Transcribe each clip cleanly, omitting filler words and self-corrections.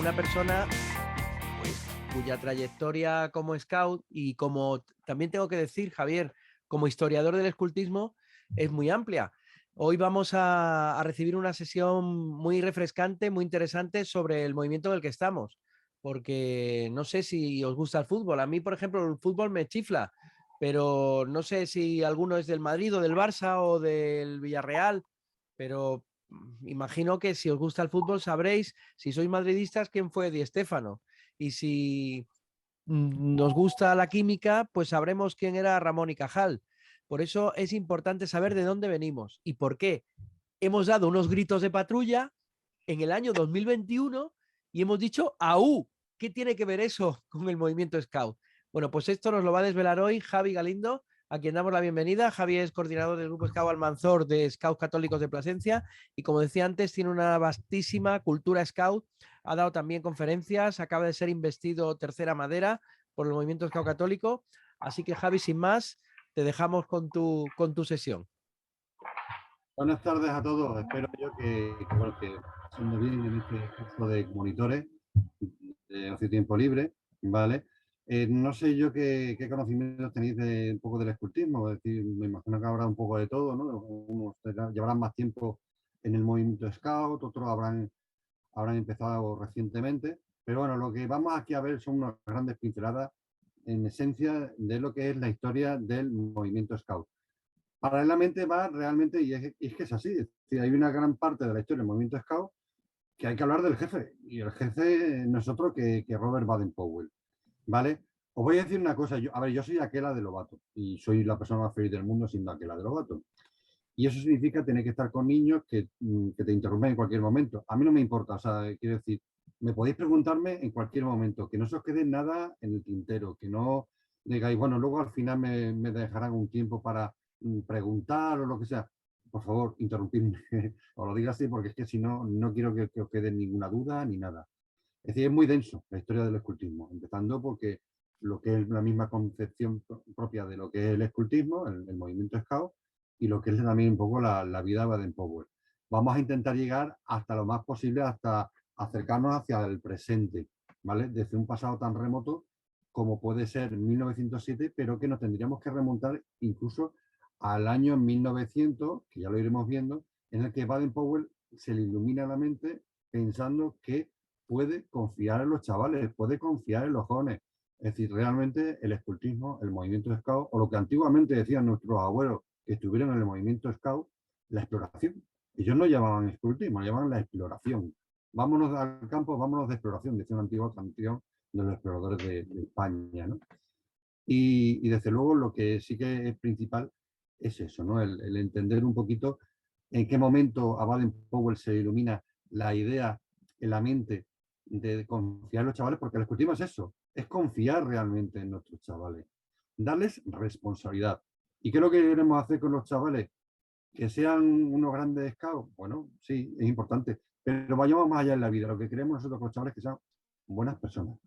una persona pues, cuya trayectoria como scout y como también tengo que decir, Javier, como historiador del escultismo, es muy amplia. Hoy vamos a recibir una sesión muy refrescante, muy interesante sobre el movimiento en el que estamos, porque no sé si os gusta el fútbol. A mí, por ejemplo, el fútbol me chifla, pero no sé si alguno es del Madrid o del Barça o del Villarreal, pero imagino que si os gusta el fútbol sabréis, si sois madridistas, quién fue Di Stéfano. Y si nos gusta la química, pues sabremos quién era Ramón y Cajal. Por eso es importante saber de dónde venimos y por qué. Hemos dado unos gritos de patrulla en el año 2021 y hemos dicho ¡Aú! ¿Qué tiene que ver eso con el movimiento Scout? Bueno, pues esto nos lo va a desvelar hoy Javi Galindo, a quien damos la bienvenida. Javi es coordinador del Grupo Scout Almanzor de Scouts Católicos de Plasencia y, como decía antes, tiene una vastísima cultura Scout. Ha dado también conferencias, acaba de ser investido tercera madera por el movimiento Scout Católico. Así que, Javi, sin más, te dejamos con tu sesión. Buenas tardes a todos. Espero yo que haciendo bien en este curso de monitores de ocio tiempo libre, ¿vale? No sé yo qué conocimientos tenéis de un poco del escultismo, es decir, me imagino que habrá un poco de todo, ¿no? Unos llevarán más tiempo en el movimiento Scout, otros habrán empezado recientemente, pero bueno, lo que vamos aquí a ver son unas grandes pinceladas en esencia de lo que es la historia del movimiento Scout. Paralelamente va realmente, y es que es así, es decir, hay una gran parte de la historia del movimiento Scout que hay que hablar del jefe, y el jefe no es otro que Robert Baden-Powell, ¿vale? Os voy a decir una cosa, yo soy Aquela de Lobato, y soy la persona más feliz del mundo siendo Aquela de Lobato. Y eso significa tener que estar con niños que te interrumpen en cualquier momento. A mí no me importa, o sea, quiero decir, me podéis preguntarme en cualquier momento, que no se os quede nada en el tintero, que no digáis, bueno, luego al final me dejarán un tiempo para preguntar o lo que sea. Por favor, interrumpidme, os lo digo así, porque es que si no, no quiero que os quede ninguna duda ni nada. Es decir, es muy denso la historia del escultismo, empezando porque lo que es la misma concepción propia de lo que es el escultismo, el movimiento Scout, y lo que es también un poco la vida de Baden-Powell. Vamos a intentar llegar hasta lo más posible, hasta acercarnos hacia el presente, ¿vale? Desde un pasado tan remoto como puede ser 1907, pero que nos tendríamos que remontar incluso al año 1900, que ya lo iremos viendo, en el que Baden-Powell se le ilumina la mente pensando que puede confiar en los chavales, puede confiar en los jóvenes. Es decir, realmente el escultismo, el movimiento Scout, o lo que antiguamente decían nuestros abuelos que estuvieron en el movimiento Scout, la exploración. Ellos no llamaban escultismo, llamaban la exploración. Vámonos al campo, vámonos de exploración, decía una antigua canción de los exploradores de España, ¿no? Y desde luego lo que sí que es principal es eso, ¿no? El entender un poquito en qué momento a Baden-Powell se ilumina la idea en la mente de confiar en los chavales, porque el escultismo es eso, es confiar realmente en nuestros chavales, darles responsabilidad. ¿Y qué es lo que queremos hacer con los chavales? ¿Que sean unos grandes scouts? Bueno, sí, es importante, pero vayamos más allá en la vida. Lo que queremos nosotros con los chavales es que sean buenas personas,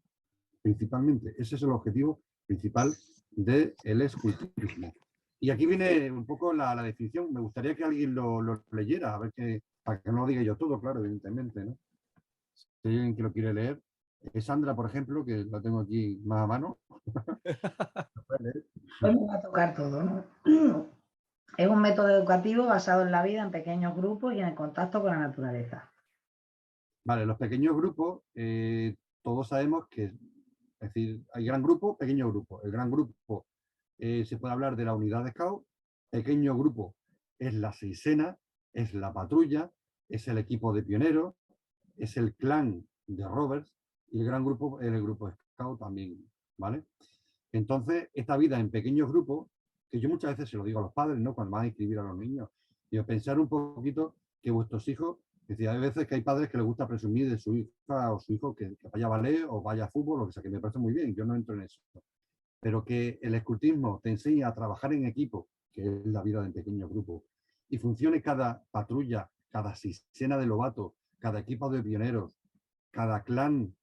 principalmente. Ese es el objetivo principal del escultismo. Y aquí viene un poco la definición. Me gustaría que alguien lo leyera, a ver que, para que no lo diga yo todo, claro, evidentemente, ¿no? Si hay alguien que lo quiere leer. Sandra, por ejemplo, que la tengo aquí más a mano. Hoy me va a tocar todo, ¿no? Es un método educativo basado en la vida, en pequeños grupos y en el contacto con la naturaleza. Vale, los pequeños grupos, todos sabemos que, es decir, hay gran grupo, pequeño grupo. El gran grupo se puede hablar de la unidad de scout, pequeño grupo es la seisena, es la patrulla, es el equipo de pioneros, es el clan de Roberts y el gran grupo es el grupo scout también, ¿vale? Entonces, esta vida en pequeños grupos, que yo muchas veces se lo digo a los padres, ¿no? Cuando van a inscribir a los niños, y pensar un poquito que vuestros hijos, es decir, hay veces que hay padres que les gusta presumir de su hija o su hijo que vaya a ballet o vaya a fútbol, lo que sea, que me parece muy bien, yo no entro en eso. Pero que el escultismo te enseña a trabajar en equipo, que es la vida de pequeños grupos, y funcione cada patrulla, cada sisena de Lobato, cada equipo de pioneros, cada clan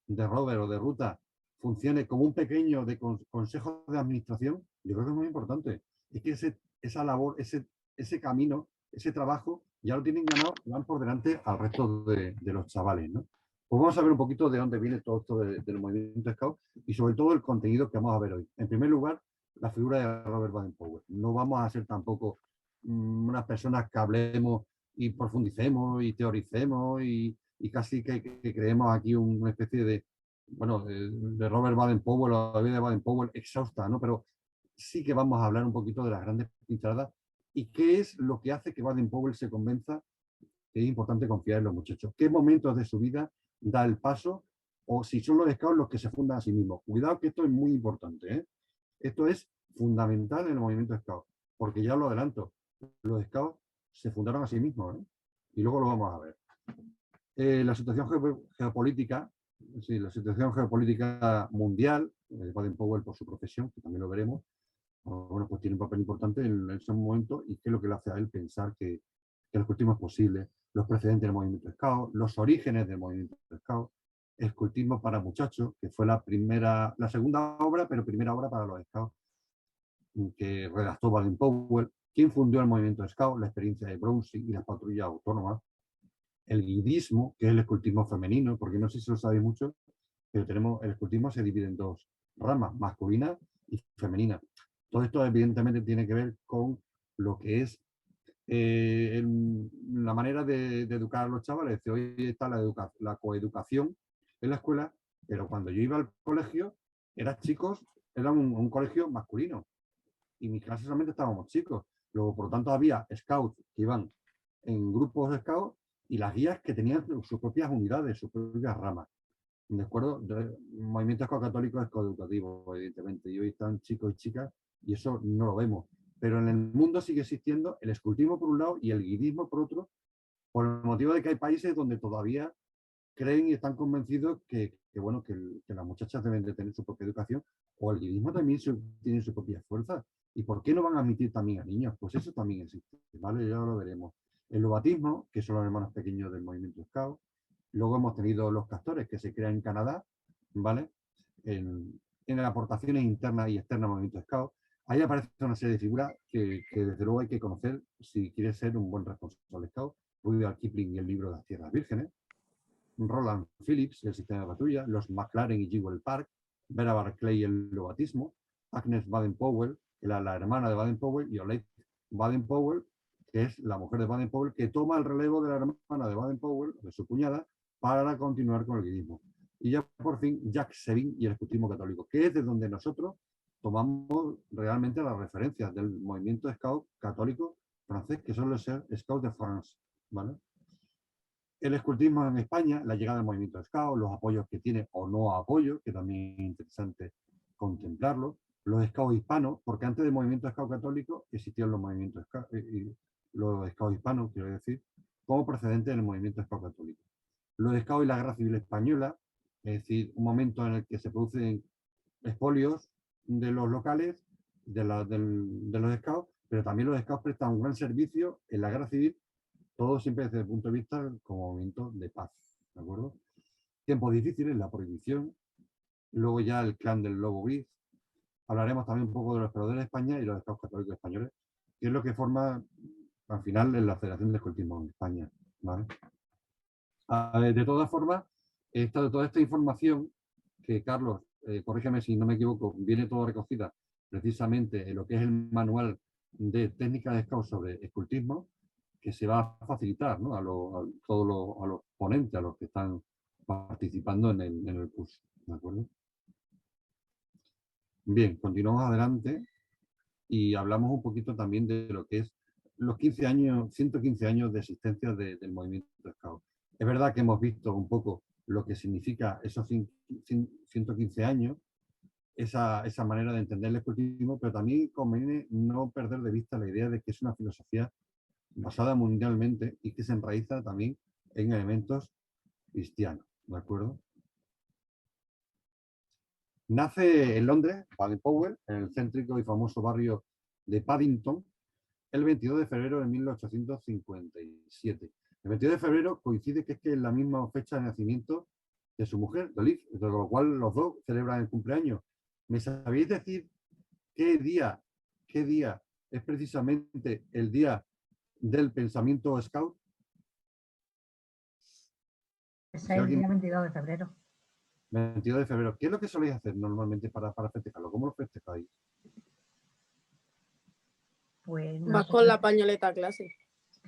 de Robert o de ruta, funcione como un pequeño de consejo de administración, yo creo que es muy importante. Es que esa labor, ese camino, ese trabajo, ya lo tienen ganado, van por delante al resto de los chavales, ¿no? Pues vamos a ver un poquito de dónde viene todo esto del movimiento Scout y sobre todo el contenido que vamos a ver hoy. En primer lugar, la figura de Robert Baden-Powell. No vamos a ser tampoco unas personas que hablemos y profundicemos y teoricemos y casi que creemos aquí una especie de, bueno, de Robert Baden-Powell o de Baden-Powell exhausta, ¿no? Pero sí que vamos a hablar un poquito de las grandes pinceladas y qué es lo que hace que Baden-Powell se convenza que es importante confiar en los muchachos. ¿Qué momentos de su vida da el paso? O si son los scouts los que se fundan a sí mismos. Cuidado que esto es muy importante, ¿eh? Esto es fundamental en el movimiento scout, porque ya lo adelanto, los scouts se fundaron a sí mismos, ¿eh? Y luego lo vamos a ver. La situación geopolítica, sí, la situación geopolítica mundial, Baden-Powell por su profesión, que también lo veremos, bueno, pues tiene un papel importante en ese momento y qué es lo que le hace a él pensar que el escultismo es posible, los precedentes del movimiento Scout, los orígenes del movimiento Scout, escultismo para muchachos, que fue la segunda obra, pero primera obra para los Scouts, que redactó Baden-Powell, quien fundió el movimiento Scout, la experiencia de Brownsing y las patrullas autónomas, el guidismo, que es el escultismo femenino, porque no sé si lo sabéis mucho, pero el escultismo se divide en dos ramas, masculina y femenina. Todo esto evidentemente tiene que ver con lo que es la manera de educar a los chavales. Hoy está la coeducación en la escuela, pero cuando yo iba al colegio, era un colegio masculino y en mi clase solamente estábamos chicos. Luego, por lo tanto, había scouts que iban en grupos de scouts y las guías que tenían sus propias unidades, sus propias ramas. ¿De acuerdo? El movimiento scout católico es coeducativo, evidentemente, y hoy están chicos y chicas y eso no lo vemos. Pero en el mundo sigue existiendo el escultismo por un lado y el guidismo por otro, por el motivo de que hay países donde todavía creen y están convencidos bueno, que las muchachas deben de tener su propia educación, o el guidismo también tiene su propia fuerza. ¿Y por qué no van a admitir también a niños? Pues eso también existe, ¿vale? Ya lo veremos. El lobatismo, que son los hermanos pequeños del movimiento Scout. Luego hemos tenido los castores, que se crean en Canadá, ¿vale? En aportaciones internas y externas al movimiento Scout. Ahí aparece una serie de figuras que desde luego hay que conocer si quieres ser un buen responsable Scout. Rudyard Kipling y el libro de las Tierras Vírgenes. Roland Phillips, el sistema de patrulla, los McLaren y Jewel Park, Vera Barclay y el lobatismo, Agnes Baden-Powell, la hermana de Baden-Powell, y Oleg Baden-Powell, que es la mujer de Baden-Powell, que toma el relevo de la hermana de Baden-Powell, de su cuñada, para continuar con el guidismo. Y ya por fin, Jacques Sevin y el escultismo católico, que es de donde nosotros tomamos realmente las referencias del movimiento scout católico francés, que son los Scouts de France, ¿vale? El escultismo en España, la llegada del movimiento Scout, los apoyos que tiene o no apoyo, que también es interesante contemplarlo, los Scouts hispanos, porque antes del movimiento Scout católico existían los movimientos Scout, los Scouts hispanos, quiero decir, como precedente del movimiento Scout católico. Los Scouts y la Guerra Civil Española, es decir, un momento en el que se producen expolios de los locales, de los Scouts, pero también los Scouts prestan un gran servicio en la Guerra Civil, todo siempre desde el punto de vista como momento de paz, ¿de acuerdo? Tiempos difíciles, la prohibición, luego ya el clan del Lobo Gris, hablaremos también un poco de los exploradores de España y los Scouts católicos españoles, que es lo que forma al final la Federación de Escultismo en España, ¿vale? De todas formas, toda esta información que Carlos, corrígeme si no me equivoco, viene todo recogida precisamente en lo que es el manual de técnicas de scout sobre escultismo, que se va a facilitar, ¿no? a todos los ponentes, a los que están participando en el curso, ¿de acuerdo? Bien, continuamos adelante y hablamos un poquito también de lo que es los 15 años, 115 años de existencia del movimiento Scout. Es verdad que hemos visto un poco lo que significa esos 115 años, esa manera de entender el escultismo, pero también conviene no perder de vista la idea de que es una filosofía basada mundialmente y que se enraiza también en elementos cristianos, ¿de acuerdo? Nace en Londres, Baden-Powell, en el céntrico y famoso barrio de Paddington, el 22 de febrero de 1857. El 22 de febrero coincide que es la misma fecha de nacimiento de su mujer, de Olive, de lo cual los dos celebran el cumpleaños. ¿Me sabéis decir qué día es precisamente el día del pensamiento scout? Ese Si es el alguien, día 22 de febrero. 22 de febrero, ¿qué es lo que soléis hacer normalmente para festejarlo? ¿Cómo lo festejáis? Pues Vas con la pañoleta a clase.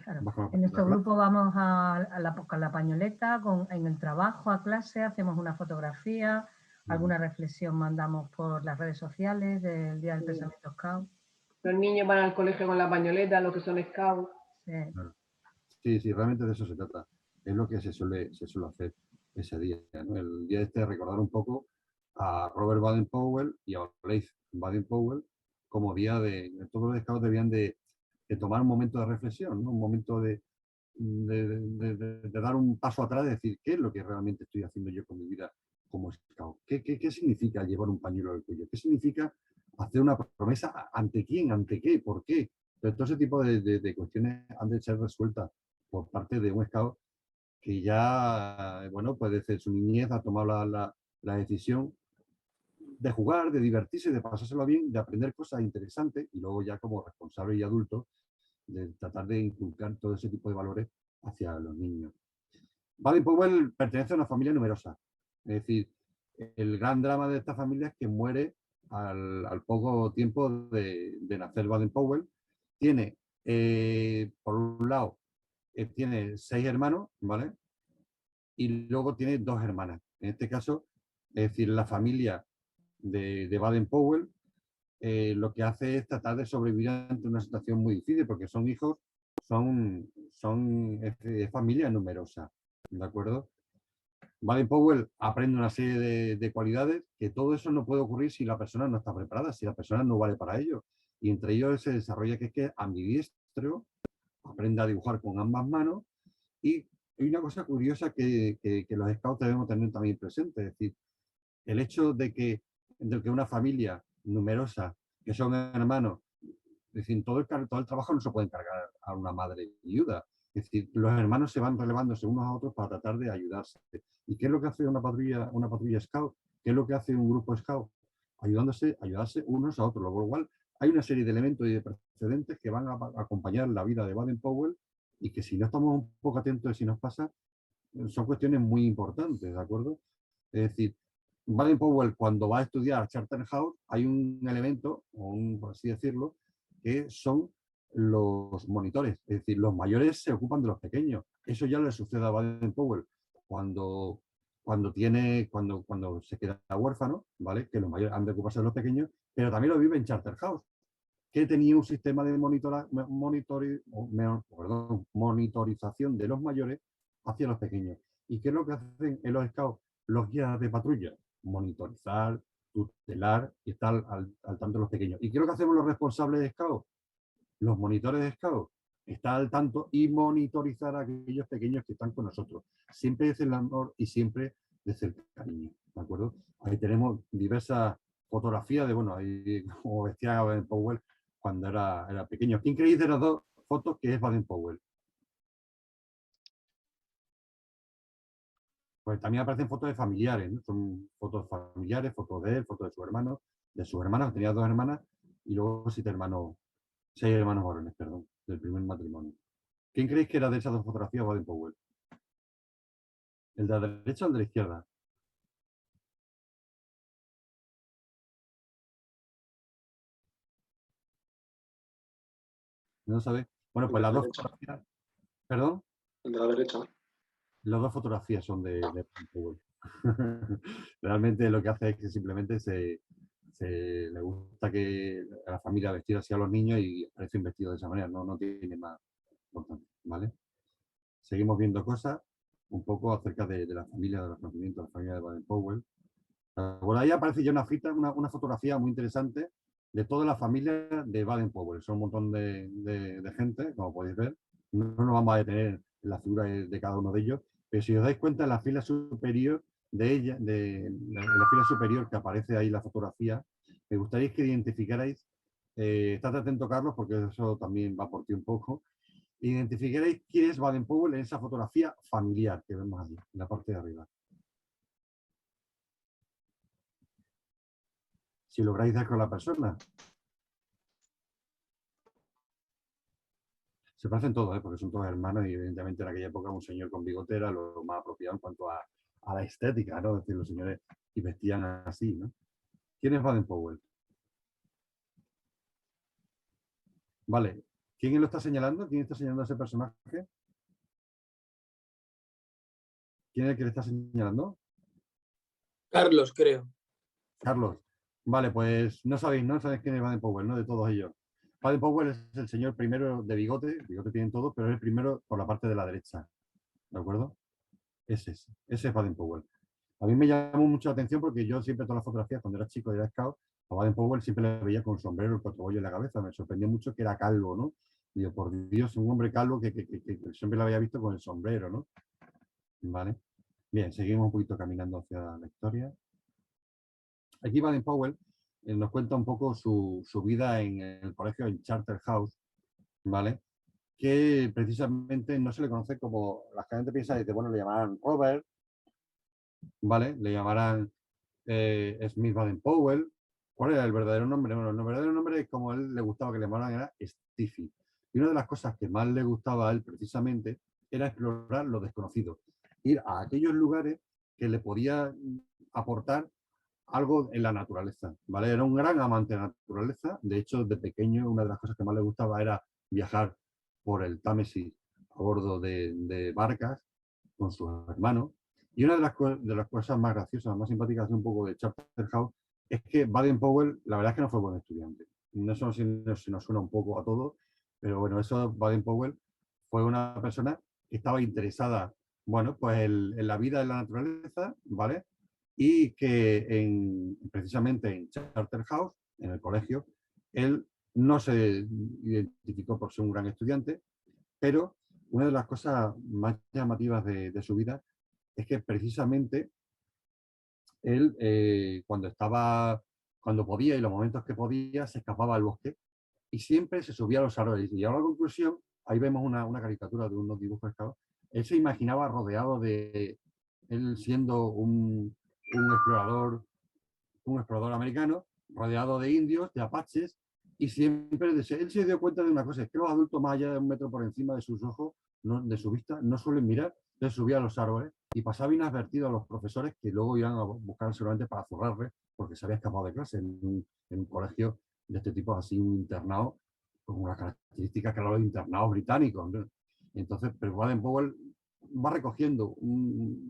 claro, ¿Vas con la en nuestro pañoleta? grupo vamos con la pañoleta, en el trabajo a clase, hacemos una fotografía, alguna reflexión mandamos por las redes sociales del Día del Sí. Pensamiento Scout. Los niños van al colegio con la pañoleta, los que son scouts. Sí. Claro. Sí, sí, realmente de eso se trata. Es lo que se suele hacer ese día, ¿no? El día este, recordar un poco a Robert Baden-Powell y a Leif Baden-Powell como día todos los scouts debían de tomar un momento de reflexión, ¿no? Un momento de dar un paso atrás y decir, ¿qué es lo que realmente estoy haciendo yo con mi vida como scout? ¿Qué significa llevar un pañuelo al cuello? ¿Qué significa hacer una promesa? ¿Ante quién? ¿Ante qué? ¿Por qué? Pero todo ese tipo de cuestiones han de ser resueltas por parte de un scout que ya, bueno, pues desde su niñez ha tomado la decisión de jugar, de divertirse, de pasárselo bien, de aprender cosas interesantes y luego ya como responsable y adulto de tratar de inculcar todo ese tipo de valores hacia los niños. Baden-Powell pertenece a una familia numerosa. Es decir, el gran drama de esta familia es que muere al poco tiempo de nacer Baden-Powell. Tiene, por un lado, tiene 6 hermanos, ¿vale? Y luego tiene 2 hermanas. En este caso, es decir, la familia de Baden-Powell lo que hace es tratar de sobrevivir ante una situación muy difícil, porque son hijos, es familia numerosa, ¿de acuerdo? Baden-Powell aprende una serie de cualidades que todo eso no puede ocurrir si la persona no está preparada, si la persona no vale para ello. Y entre ellos se desarrolla que es ambidiestro, aprende a dibujar con ambas manos y hay una cosa curiosa que los scouts debemos tener también presente, es decir, el hecho de que una familia numerosa, que son hermanos, es decir, todo el trabajo no se puede encargar a una madre viuda. Es decir, los hermanos se van relevándose unos a otros para tratar de ayudarse. ¿Y qué es lo que hace una patrulla scout? ¿Qué es lo que hace un grupo scout? Ayudarse unos a otros. Lo cual hay una serie de elementos y de precedentes que van a acompañar la vida de Baden-Powell y que si no estamos un poco atentos de si nos pasa, son cuestiones muy importantes, ¿de acuerdo? Es decir, Baden-Powell cuando va a estudiar a Charterhouse hay un elemento, por así decirlo, que son los monitores. Es decir, los mayores se ocupan de los pequeños. Eso ya le sucede a Baden-Powell cuando se queda huérfano, ¿vale? Que los mayores han de ocuparse de los pequeños, pero también lo vive en Charterhouse, que tenía un sistema de monitorización de los mayores hacia los pequeños. ¿Y qué es lo que hacen en los scouts los guías de patrulla? Monitorizar, tutelar y estar al tanto de los pequeños. ¿Y qué es lo que hacemos los responsables de scouts? Los monitores de scouts, estar al tanto y monitorizar a aquellos pequeños que están con nosotros. Siempre desde el amor y siempre desde el cariño, ¿de acuerdo? Ahí tenemos diversas fotografías de, bueno, ahí como vestía Baden-Powell cuando era pequeño. ¿Quién creéis de las dos fotos que es Baden-Powell? Pues también aparecen fotos de familiares, ¿no? Son fotos familiares, fotos de él, fotos de sus hermanos, tenía 2 hermanas y luego 6 hermanos varones, perdón, del primer matrimonio. ¿Quién creéis que era de esas 2 fotografías Baden-Powell? ¿El de la derecha o el de la izquierda? ¿No sabéis? Bueno, pues las dos fotografías, perdón, El de la derecha. las 2 fotografías son de Baden-Powell. Realmente lo que hace es que simplemente le gusta que a la familia vestir así a los niños y aparecen vestidos de esa manera, no tiene más importancia, ¿vale? Seguimos viendo cosas un poco acerca de la familia, de los conocimientos de la familia de Baden-Powell. Por ahí aparece ya una fotografía muy interesante de toda la familia de Baden-Powell. Son un montón de gente, como podéis ver. No nos vamos a detener en la figura de cada uno de ellos, pero si os dais cuenta, en la fila superior en la fila superior que aparece ahí la fotografía, me gustaría que identificarais, estad atento, Carlos, porque eso también va por ti un poco, identificaréis quién es Baden-Powell en esa fotografía familiar que vemos allí, en la parte de arriba. Si lográis dar con la persona. Se parecen todos, porque son todos hermanos y evidentemente en aquella época un señor con bigote era lo más apropiado en cuanto a la estética, ¿no? Es decir, los señores y vestían así, ¿no? ¿Quién es Baden-Powell? Vale. ¿Quién lo está señalando? ¿Quién está señalando a ese personaje? ¿Quién es el que le está señalando? Carlos, creo. Carlos. Vale, pues no sabéis quién es Baden-Powell, ¿no? De todos ellos. Baden-Powell es el señor primero de bigote tienen todos, pero es el primero por la parte de la derecha, ¿de acuerdo? Ese es Baden-Powell. A mí me llamó mucho la atención porque yo siempre todas las fotografías, cuando era chico y era scout, a Baden-Powell siempre le veía con sombrero, el cotobollo en la cabeza. Me sorprendió mucho que era calvo, ¿no? Digo, por Dios, un hombre calvo que siempre lo había visto con el sombrero, ¿no? Vale. Bien, seguimos un poquito caminando hacia la historia. Aquí Baden-Powell nos cuenta un poco su vida en el colegio en Charterhouse, ¿vale? Que precisamente no se le conoce como, la gente piensa, dice, bueno, le llamarán Robert, ¿vale? Le llamarán Smith Baden-Powell. ¿Cuál era el verdadero nombre? Bueno, el verdadero nombre, como a él le gustaba que le llamaran, era Stiffy. Y una de las cosas que más le gustaba a él precisamente era explorar lo desconocido. Ir a aquellos lugares que le podía aportar algo en la naturaleza, ¿vale? Era un gran amante de la naturaleza. De hecho, de pequeño, una de las cosas que más le gustaba era viajar por el Támesis a bordo de barcas con sus hermanos. Y una de las cosas más graciosas, más simpáticas de un poco de Charterhouse es que Baden-Powell, la verdad es que no fue buen estudiante. Eso sí nos suena un poco a todos, pero bueno, eso Baden-Powell fue una persona que estaba interesada, bueno, pues en la vida en la naturaleza, ¿vale? Y que precisamente en Charterhouse, en el colegio, él no se identificó por ser un gran estudiante, pero una de las cosas más llamativas de su vida es que precisamente él, cuando podía y los momentos que podía, se escapaba al bosque y siempre se subía a los árboles. Y a la conclusión, ahí vemos una caricatura de unos dibujos escasos, él se imaginaba rodeado de, él siendo un explorador americano, rodeado de indios, de apaches, y siempre él se dio cuenta de una cosa, es que los adultos más allá de 1 metro por encima de sus ojos, de su vista, no suelen mirar, entonces subía a los árboles y pasaba inadvertido a los profesores que luego iban a buscar seguramente para zurrarle porque se había escapado de clase en un colegio de este tipo, así un internado, con una característica que era los internados británicos, ¿no? Entonces, pero Baden-Powell va recogiendo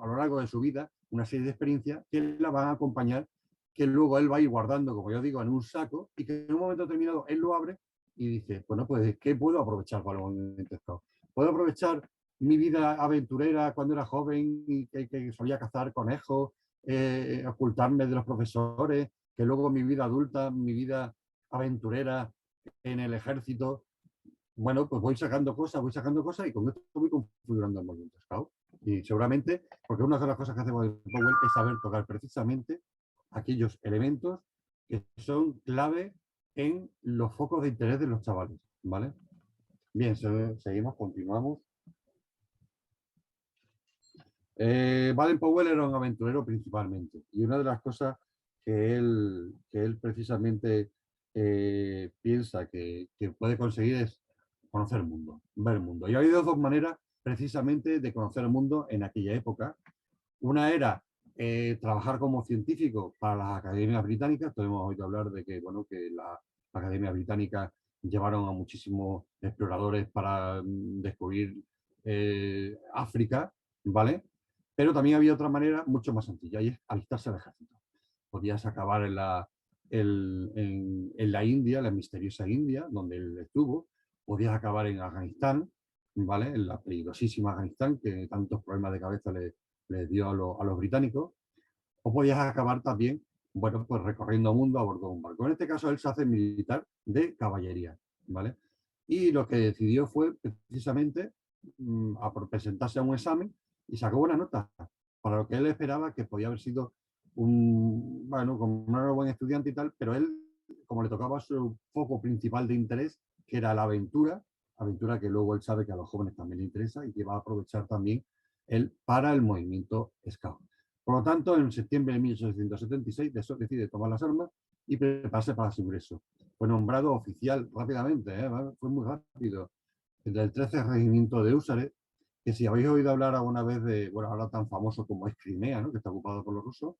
a lo largo de su vida una serie de experiencias que la van a acompañar, que luego él va a ir guardando, como yo digo, en un saco y que en un momento determinado él lo abre y dice, bueno, pues, ¿qué puedo aprovechar para el movimiento scout? ¿Puedo aprovechar mi vida aventurera cuando era joven y que solía cazar conejos, ocultarme de los profesores, que luego mi vida adulta, mi vida aventurera en el ejército? Bueno, pues voy sacando cosas y con esto voy configurando el movimiento scout. Y seguramente, porque una de las cosas que hace Baden-Powell es saber tocar precisamente aquellos elementos que son clave en los focos de interés de los chavales, ¿vale? Bien, seguimos, continuamos. Baden-Powell era un aventurero principalmente, y una de las cosas que él precisamente piensa que puede conseguir es conocer el mundo, ver el mundo. Y ha habido dos maneras precisamente de conocer el mundo en aquella época. Una era trabajar como científico para las academias británicas. Todos hemos oído hablar de que, bueno, que las academias británicas llevaron a muchísimos exploradores para descubrir África, ¿vale? Pero también había otra manera mucho más sencilla, y es alistarse al ejército. Podías acabar en la India, la misteriosa India, donde él estuvo. Podías acabar en Afganistán, ¿vale? En la peligrosísima Afganistán, que tantos problemas de cabeza les dio a los británicos. O podías acabar también, bueno, pues recorriendo el mundo a bordo de un barco. En este caso, él se hace militar de caballería, ¿vale? Y lo que decidió fue precisamente presentarse a un examen y sacó buena nota, para lo que él esperaba, que podía haber sido bueno, como no era un buen estudiante y tal, pero él, como le tocaba su foco principal de interés, que era la aventura que luego él sabe que a los jóvenes también le interesa y que va a aprovechar también él para el movimiento scout. Por lo tanto, en septiembre de 1876 decide tomar las armas y prepararse para su ingreso. Fue nombrado oficial rápidamente, fue muy rápido. del 13 Regimiento de Húsares, que si habéis oído hablar alguna vez de, bueno, ahora tan famoso como es Crimea, ¿no? Que está ocupado por los rusos,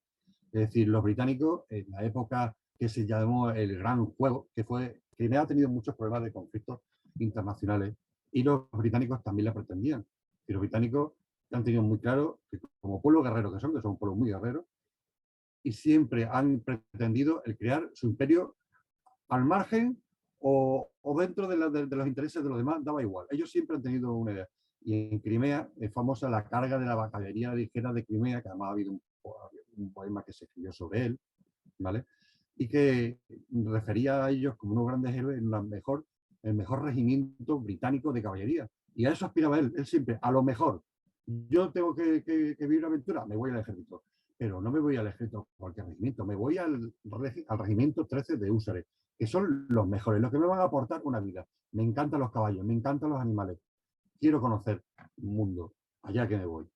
es decir, los británicos, en la época que se llamó el Gran Juego, que fue, Crimea ha tenido muchos problemas de conflictos internacionales y los británicos también la pretendían. Y los británicos han tenido muy claro que como pueblo guerrero que son un pueblo muy guerrero, y siempre han pretendido el crear su imperio al margen o dentro de los intereses de los demás, daba igual. Ellos siempre han tenido una idea. Y en Crimea es famosa la carga de la caballería ligera de Crimea, que además ha habido un poema que se escribió sobre él, ¿vale? Y que refería a ellos como unos grandes héroes en el mejor regimiento británico de caballería. Y a eso aspiraba él siempre, a lo mejor. Yo tengo que vivir una aventura, me voy al ejército. Pero no me voy al ejército cualquier regimiento, me voy al regimiento 13 de Húsares, que son los mejores, los que me van a aportar una vida. Me encantan los caballos, me encantan los animales. Quiero conocer el mundo, allá que me voy.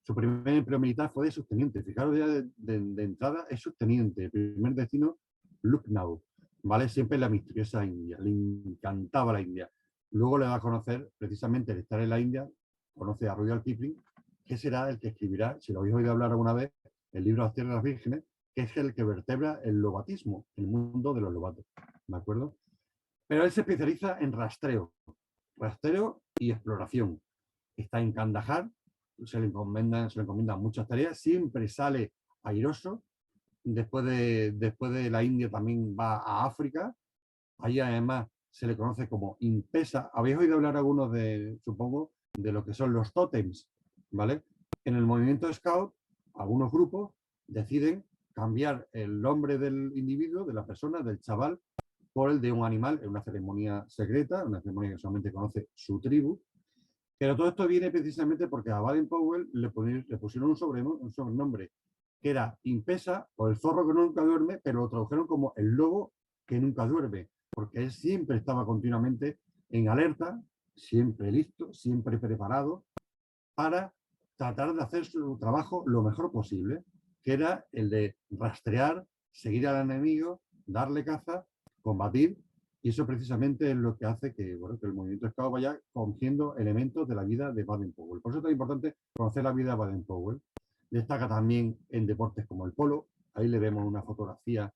Su primer empleo militar fue de subteniente. Fijaros, ya de entrada es subteniente. El primer destino, Lucknow, ¿vale? Siempre la misteriosa India. Le encantaba la India. Luego le va a conocer, precisamente, el estar en la India, conoce a Rudyard Kipling, que será el que escribirá, si lo habéis oído hablar alguna vez, el libro Las Tierras Vírgenes, que es el que vertebra el lobatismo, el mundo de los lobatos. ¿De acuerdo? Pero él se especializa en rastreo y exploración. Está en Kandahar, se le encomiendan muchas tareas, siempre sale airoso. Después de la India también va a África. Ahí además se le conoce como impesa. Habéis oído hablar algunos supongo, de lo que son los tótems, ¿vale? En el movimiento Scout, algunos grupos deciden cambiar el nombre del individuo, de la persona, del chaval, por el de un animal en una ceremonia secreta, una ceremonia que solamente conoce su tribu. Pero todo esto viene precisamente porque a Baden-Powell le pusieron un sobrenombre que era Impesa, o el zorro que nunca duerme, pero lo tradujeron como el lobo que nunca duerme, porque él siempre estaba continuamente en alerta, siempre listo, siempre preparado para tratar de hacer su trabajo lo mejor posible, que era el de rastrear, seguir al enemigo, darle caza, combatir, y eso precisamente es lo que hace que, bueno, que el movimiento Scout vaya cogiendo elementos de la vida de Baden-Powell. Por eso es tan importante conocer la vida de Baden-Powell. Destaca también en deportes como el polo. Ahí le vemos una fotografía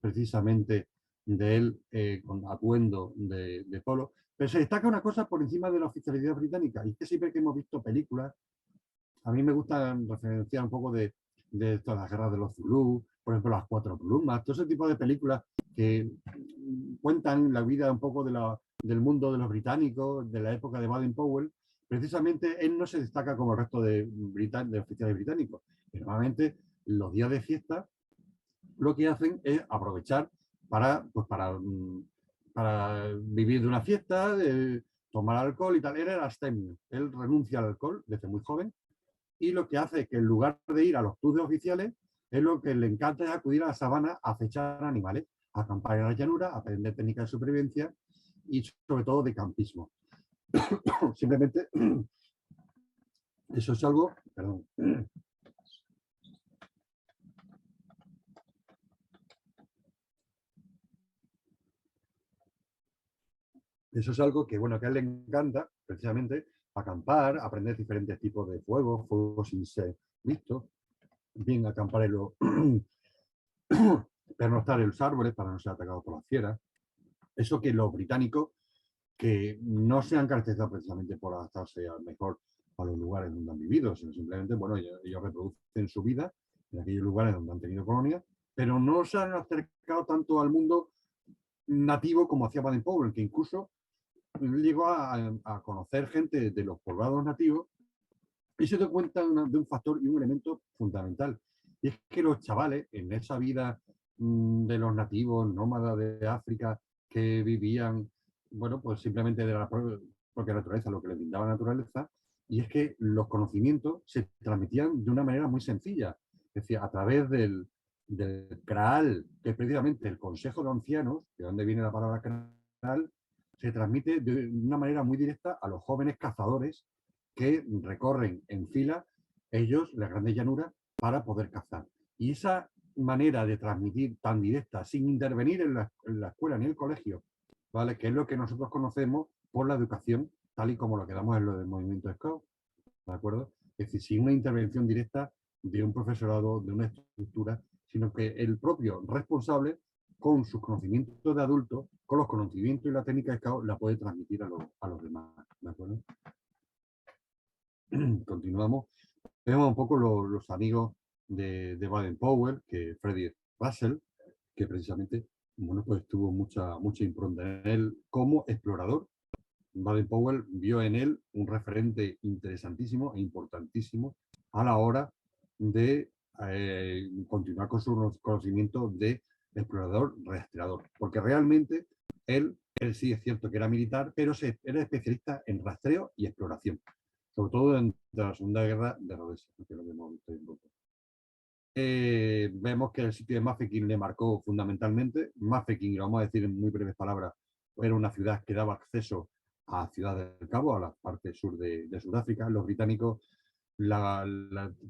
precisamente de él con atuendo de polo. Pero se destaca una cosa por encima de la oficialidad británica, y es que siempre que hemos visto películas, a mí me gusta referenciar un poco de todas las guerras de los Zulú, por ejemplo, las Cuatro Plumas, todo ese tipo de películas que cuentan la vida un poco del mundo de los británicos, de la época de Baden-Powell. Precisamente él no se destaca como el resto de oficiales británicos. Normalmente los días de fiesta lo que hacen es aprovechar para vivir de una fiesta, de tomar alcohol y tal. Él era abstemio, él renuncia al alcohol desde muy joven, y lo que hace es que en lugar de ir a los tours de oficiales, es lo que le encanta es acudir a la sabana a acechar animales, a acampar en la llanura, a aprender técnicas de supervivencia y sobre todo de campismo. Simplemente eso es algo, perdón. Eso es algo que, bueno, que a él le encanta, precisamente, acampar, aprender diferentes tipos de fuegos sin ser vistos, bien acampar en los pernoctar en los árboles para no ser atacado por las fieras. Eso que los británicos, que no se han caracterizado precisamente por adaptarse al mejor a los lugares donde han vivido, sino simplemente, bueno, ellos reproducen su vida en aquellos lugares donde han tenido colonias, pero no se han acercado tanto al mundo nativo como hacía Baden-Powell, que incluso llegó a conocer gente de los poblados nativos y se dio cuenta de un factor y un elemento fundamental. Y es que los chavales, en esa vida de los nativos, nómadas de África, que vivían, bueno, pues simplemente de la propia naturaleza, lo que les brindaba la naturaleza, y es que los conocimientos se transmitían de una manera muy sencilla. Es decir, a través del Kraal, que es precisamente el Consejo de Ancianos, de donde viene la palabra Kraal, se transmite de una manera muy directa a los jóvenes cazadores que recorren en fila ellos las grandes llanuras para poder cazar. Y esa manera de transmitir tan directa, sin intervenir en la escuela ni el colegio, ¿vale? Que es lo que nosotros conocemos por la educación tal y como lo quedamos en lo del movimiento Scout, ¿de acuerdo? Es decir, sin una intervención directa de un profesorado, de una estructura, sino que el propio responsable, con sus conocimientos de adulto, con los conocimientos y la técnica de Scout, la puede transmitir a los demás, ¿de acuerdo? Continuamos. Vemos un poco los amigos de Baden-Powell, que Freddy Russell, que precisamente, bueno, pues tuvo mucha impronta en él como explorador. Baden-Powell vio en él un referente interesantísimo e importantísimo a la hora de continuar con su conocimiento de explorador rastreador, porque realmente él sí es cierto que era militar, pero era especialista en rastreo y exploración, sobre todo en la Segunda Guerra de Rhodesia, que lo hemos visto un poco. Vemos que el sitio de Mafeking le marcó fundamentalmente. Mafeking, lo vamos a decir en muy breves palabras, era una ciudad que daba acceso a Ciudad del Cabo, a la parte sur de Sudáfrica. Los británicos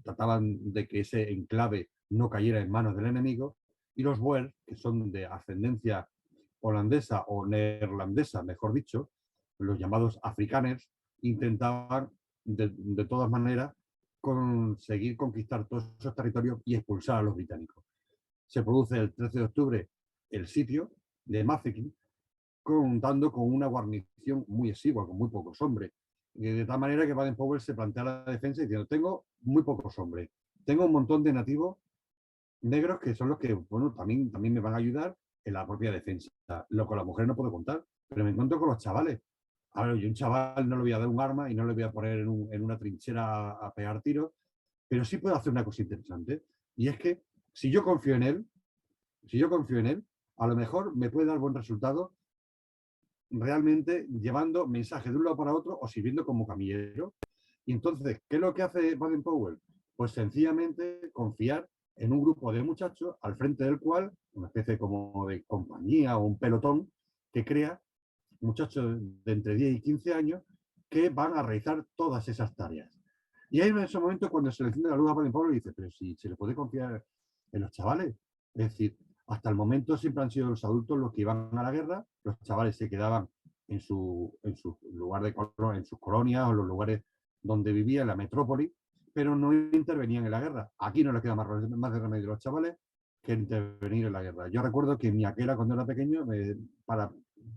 trataban de que ese enclave no cayera en manos del enemigo, y los Boers, que son de ascendencia holandesa o neerlandesa, mejor dicho, los llamados afrikaners, intentaban de todas maneras conseguir conquistar todos esos territorios y expulsar a los británicos. Se produce el 13 de octubre el sitio de Mafeking, contando con una guarnición muy exigua, con muy pocos hombres. De tal manera que Baden-Powell se plantea la defensa diciendo: tengo muy pocos hombres, tengo un montón de nativos negros que son los que, bueno, también me van a ayudar en la propia defensa. Lo con la mujer no puedo contar, pero me encuentro con los chavales. A ver, yo un chaval no le voy a dar un arma y no le voy a poner en una trinchera a pegar tiros, pero sí puedo hacer una cosa interesante. Y es que si yo confío en él, a lo mejor me puede dar buen resultado realmente llevando mensajes de un lado para otro o sirviendo como camillero. Y entonces, ¿qué es lo que hace Baden-Powell? Pues sencillamente confiar en un grupo de muchachos al frente del cual, una especie como de compañía o un pelotón que crea muchachos de entre 10 y 15 años que van a realizar todas esas tareas. Y ahí en ese momento cuando se le enciende la luz a Baden-Powell dice: pero si se le puede confiar en los chavales. Es decir, hasta el momento siempre han sido los adultos los que iban a la guerra, los chavales se quedaban en su lugar en sus colonias o los lugares donde vivía, en la metrópoli, pero no intervenían en la guerra. Aquí no les queda más de remedio a los chavales que intervenir en la guerra. Yo recuerdo que mi aquela, cuando era pequeño, para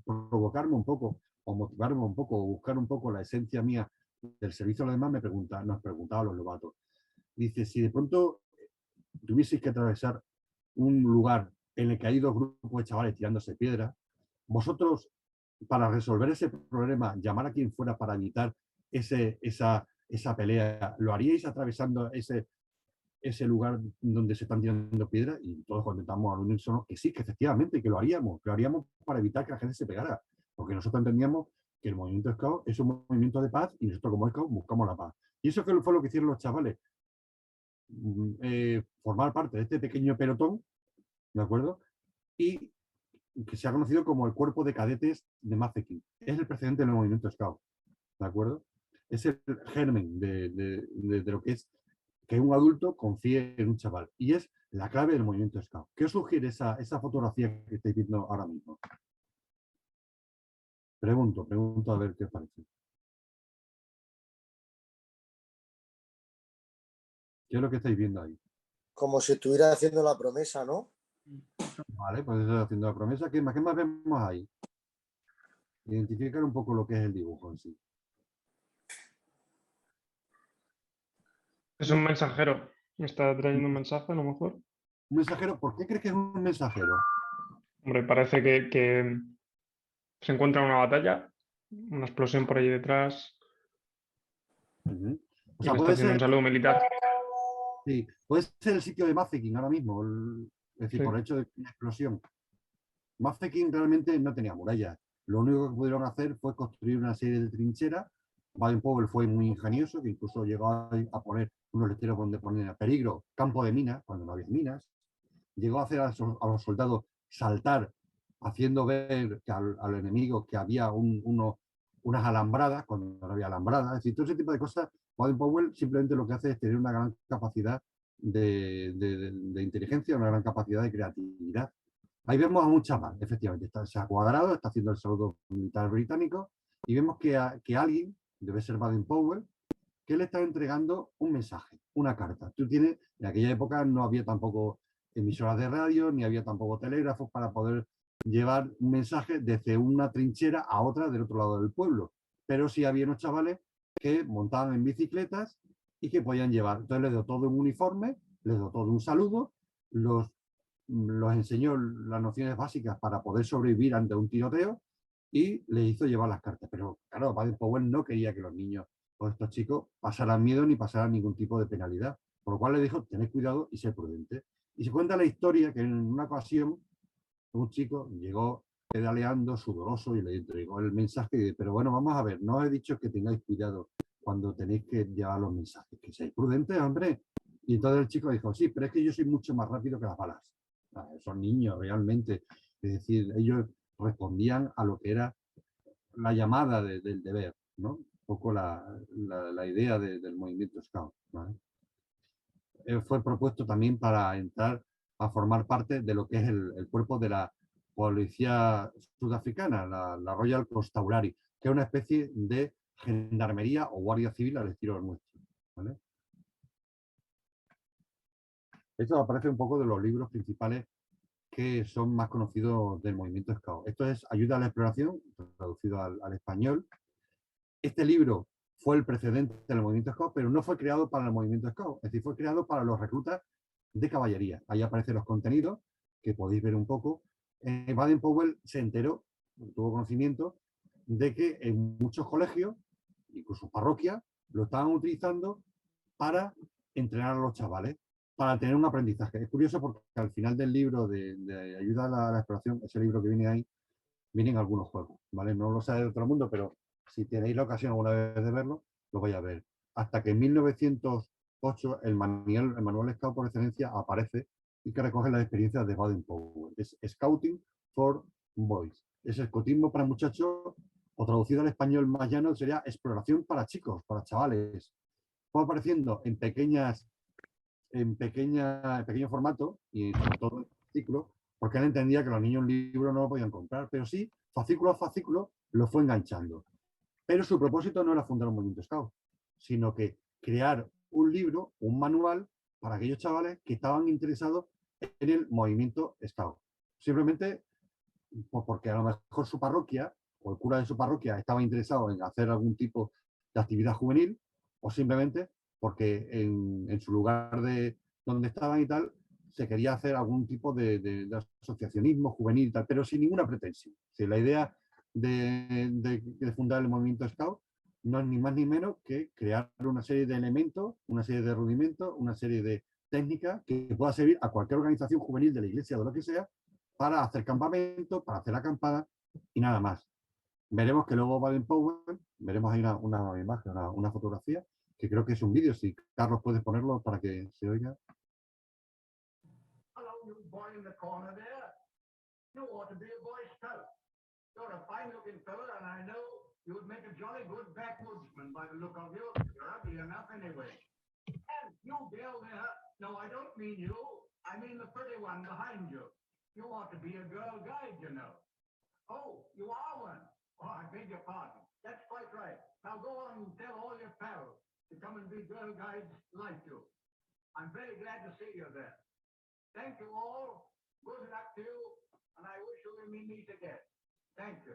provocarme un poco, o motivarme un poco, o buscar un poco la esencia mía del servicio a los demás, nos preguntaba a los lobatos. Dice: si de pronto tuvieseis que atravesar un lugar en el que hay dos grupos de chavales tirándose piedras, vosotros, para resolver ese problema, llamar a quien fuera para evitar esa pelea, ¿lo haríais atravesando ese lugar donde se están tirando piedras? Y todos contestamos al unísono que sí, que efectivamente, que lo haríamos para evitar que la gente se pegara, porque nosotros entendíamos que el movimiento Scout es un movimiento de paz y nosotros como Scout buscamos la paz. Y eso fue lo que hicieron los chavales, formar parte de este pequeño pelotón, ¿de acuerdo? Y que se ha conocido como el cuerpo de cadetes de Mafeking. Es el precedente del movimiento Scout, ¿de acuerdo? Es el germen de lo que es que un adulto confíe en un chaval. Y es la clave del movimiento Scout. ¿Qué os sugiere esa fotografía que estáis viendo ahora mismo? Pregunto a ver qué os parece. ¿Qué es lo que estáis viendo ahí? Como si estuviera haciendo la promesa, ¿no? Vale, pues eso, haciendo la promesa. ¿Qué más vemos ahí? Identificar un poco lo que es el dibujo en sí. Es un mensajero. Me está trayendo un mensaje, a lo mejor. ¿Un mensajero? ¿Por qué crees que es un mensajero? Hombre, parece que se encuentra una batalla, una explosión por ahí detrás. Uh-huh. O Y sea, le está puede haciendo ser, un saludo militar. sí, puede ser el sitio de Mafeking ahora mismo. Es decir, Sí. por el hecho de una explosión. Mafeking realmente no tenía murallas. Lo único que pudieron hacer fue construir una serie de trincheras. Baden-Powell fue muy ingenioso, que incluso llegó a poner unos letreros donde ponía peligro, campo de minas, cuando no había minas. Llegó a hacer a los soldados saltar, haciendo ver al enemigo que había unas alambradas, cuando no había alambradas. Es decir, todo ese tipo de cosas, Baden-Powell simplemente lo que hace es tener una gran capacidad de inteligencia, una gran capacidad de creatividad. Ahí vemos a un chaval, efectivamente, se ha cuadrado, está haciendo el saludo militar británico y vemos que alguien, debe ser Baden-Powell, que le está entregando un mensaje, una carta. Tú tienes, en aquella época no había tampoco emisoras de radio, ni había tampoco telégrafos para poder llevar un mensaje desde una trinchera a otra del otro lado del pueblo. Pero sí había unos chavales que montaban en bicicletas y que podían llevar. Entonces les dio todo un uniforme, les dio todo un saludo, los enseñó las nociones básicas para poder sobrevivir ante un tiroteo y les hizo llevar las cartas. Pero claro, Baden-Powell no quería que los niños o estos chicos pasaran miedo ni pasaran ningún tipo de penalidad. Por lo cual le dijo, tened cuidado y sé prudente. Y se cuenta la historia que en una ocasión un chico llegó pedaleando sudoroso y le entregó el mensaje y dice, pero bueno, vamos a ver, no he dicho que tengáis cuidado cuando tenéis que llevar los mensajes, que seáis prudentes, hombre. Y entonces el chico dijo, sí, pero es que yo soy mucho más rápido que las balas. Son niños realmente. Es decir, ellos respondían a lo que era la llamada del deber, ¿no? Un poco la idea del movimiento Scout, ¿vale? Fue propuesto también para entrar a formar parte de lo que es el cuerpo de la policía sudafricana, la Royal Constabulary, que es una especie de gendarmería o guardia civil al estilo nuestro, ¿vale? Esto aparece un poco de los libros principales que son más conocidos del movimiento Scout. Esto es Ayuda a la exploración, traducido al español. Este libro fue el precedente del movimiento Scout, pero no fue creado para el movimiento Scout, es decir, fue creado para los reclutas de caballería. Ahí aparecen los contenidos, que podéis ver un poco. Baden-Powell se enteró, tuvo conocimiento, de que en muchos colegios, incluso parroquias, lo estaban utilizando para entrenar a los chavales, para tener un aprendizaje. Es curioso porque al final del libro de Ayuda a la exploración, ese libro que viene ahí, vienen algunos juegos, ¿vale? No lo sabe de todo el mundo, pero si tenéis la ocasión alguna vez de verlo, lo vais a ver. Hasta que en 1908 el manual Scout por excelencia aparece y que recoge las experiencias de Baden-Powell. Es Scouting for Boys. Es escotismo para muchachos, o traducido al español más llano sería exploración para chicos, para chavales. Fue apareciendo en pequeño formato y en todo el ciclo, porque él entendía que los niños un libro no lo podían comprar, pero sí, fascículo a fascículo, lo fue enganchando. Pero su propósito no era fundar un movimiento Scout, sino que crear un libro, un manual, para aquellos chavales que estaban interesados en el movimiento Scout. Simplemente pues porque a lo mejor su parroquia o el cura de su parroquia estaba interesado en hacer algún tipo de actividad juvenil, o simplemente porque en su lugar de donde estaban y tal, se quería hacer algún tipo de asociacionismo juvenil y tal, pero sin ninguna pretensión. Si la idea de fundar el movimiento Scout no es ni más ni menos que crear una serie de elementos, una serie de rudimentos, una serie de técnicas que pueda servir a cualquier organización juvenil de la iglesia o de lo que sea para hacer campamentos, para hacer acampada y nada más. Veremos que luego Baden-Powell, veremos ahí una imagen, una fotografía, que creo que es un vídeo. Si Carlos puedes ponerlo para que se oiga. Hello, you boy in the corner there. You ought to be a Boy Scout. You're a fine-looking fellow, and I know you would make a jolly good backwoodsman by the look of you. You're ugly enough anyway. And you, Bill, there. No, I don't mean you. I mean the pretty one behind you. You ought to be a girl guide, you know. Oh, you are one. Oh, I beg your pardon. That's quite right. Now go on and tell all your pals to come and be girl guides like you. I'm very glad to see you there. Thank you all. Good luck to you, and I wish you and me meet again. Thank you.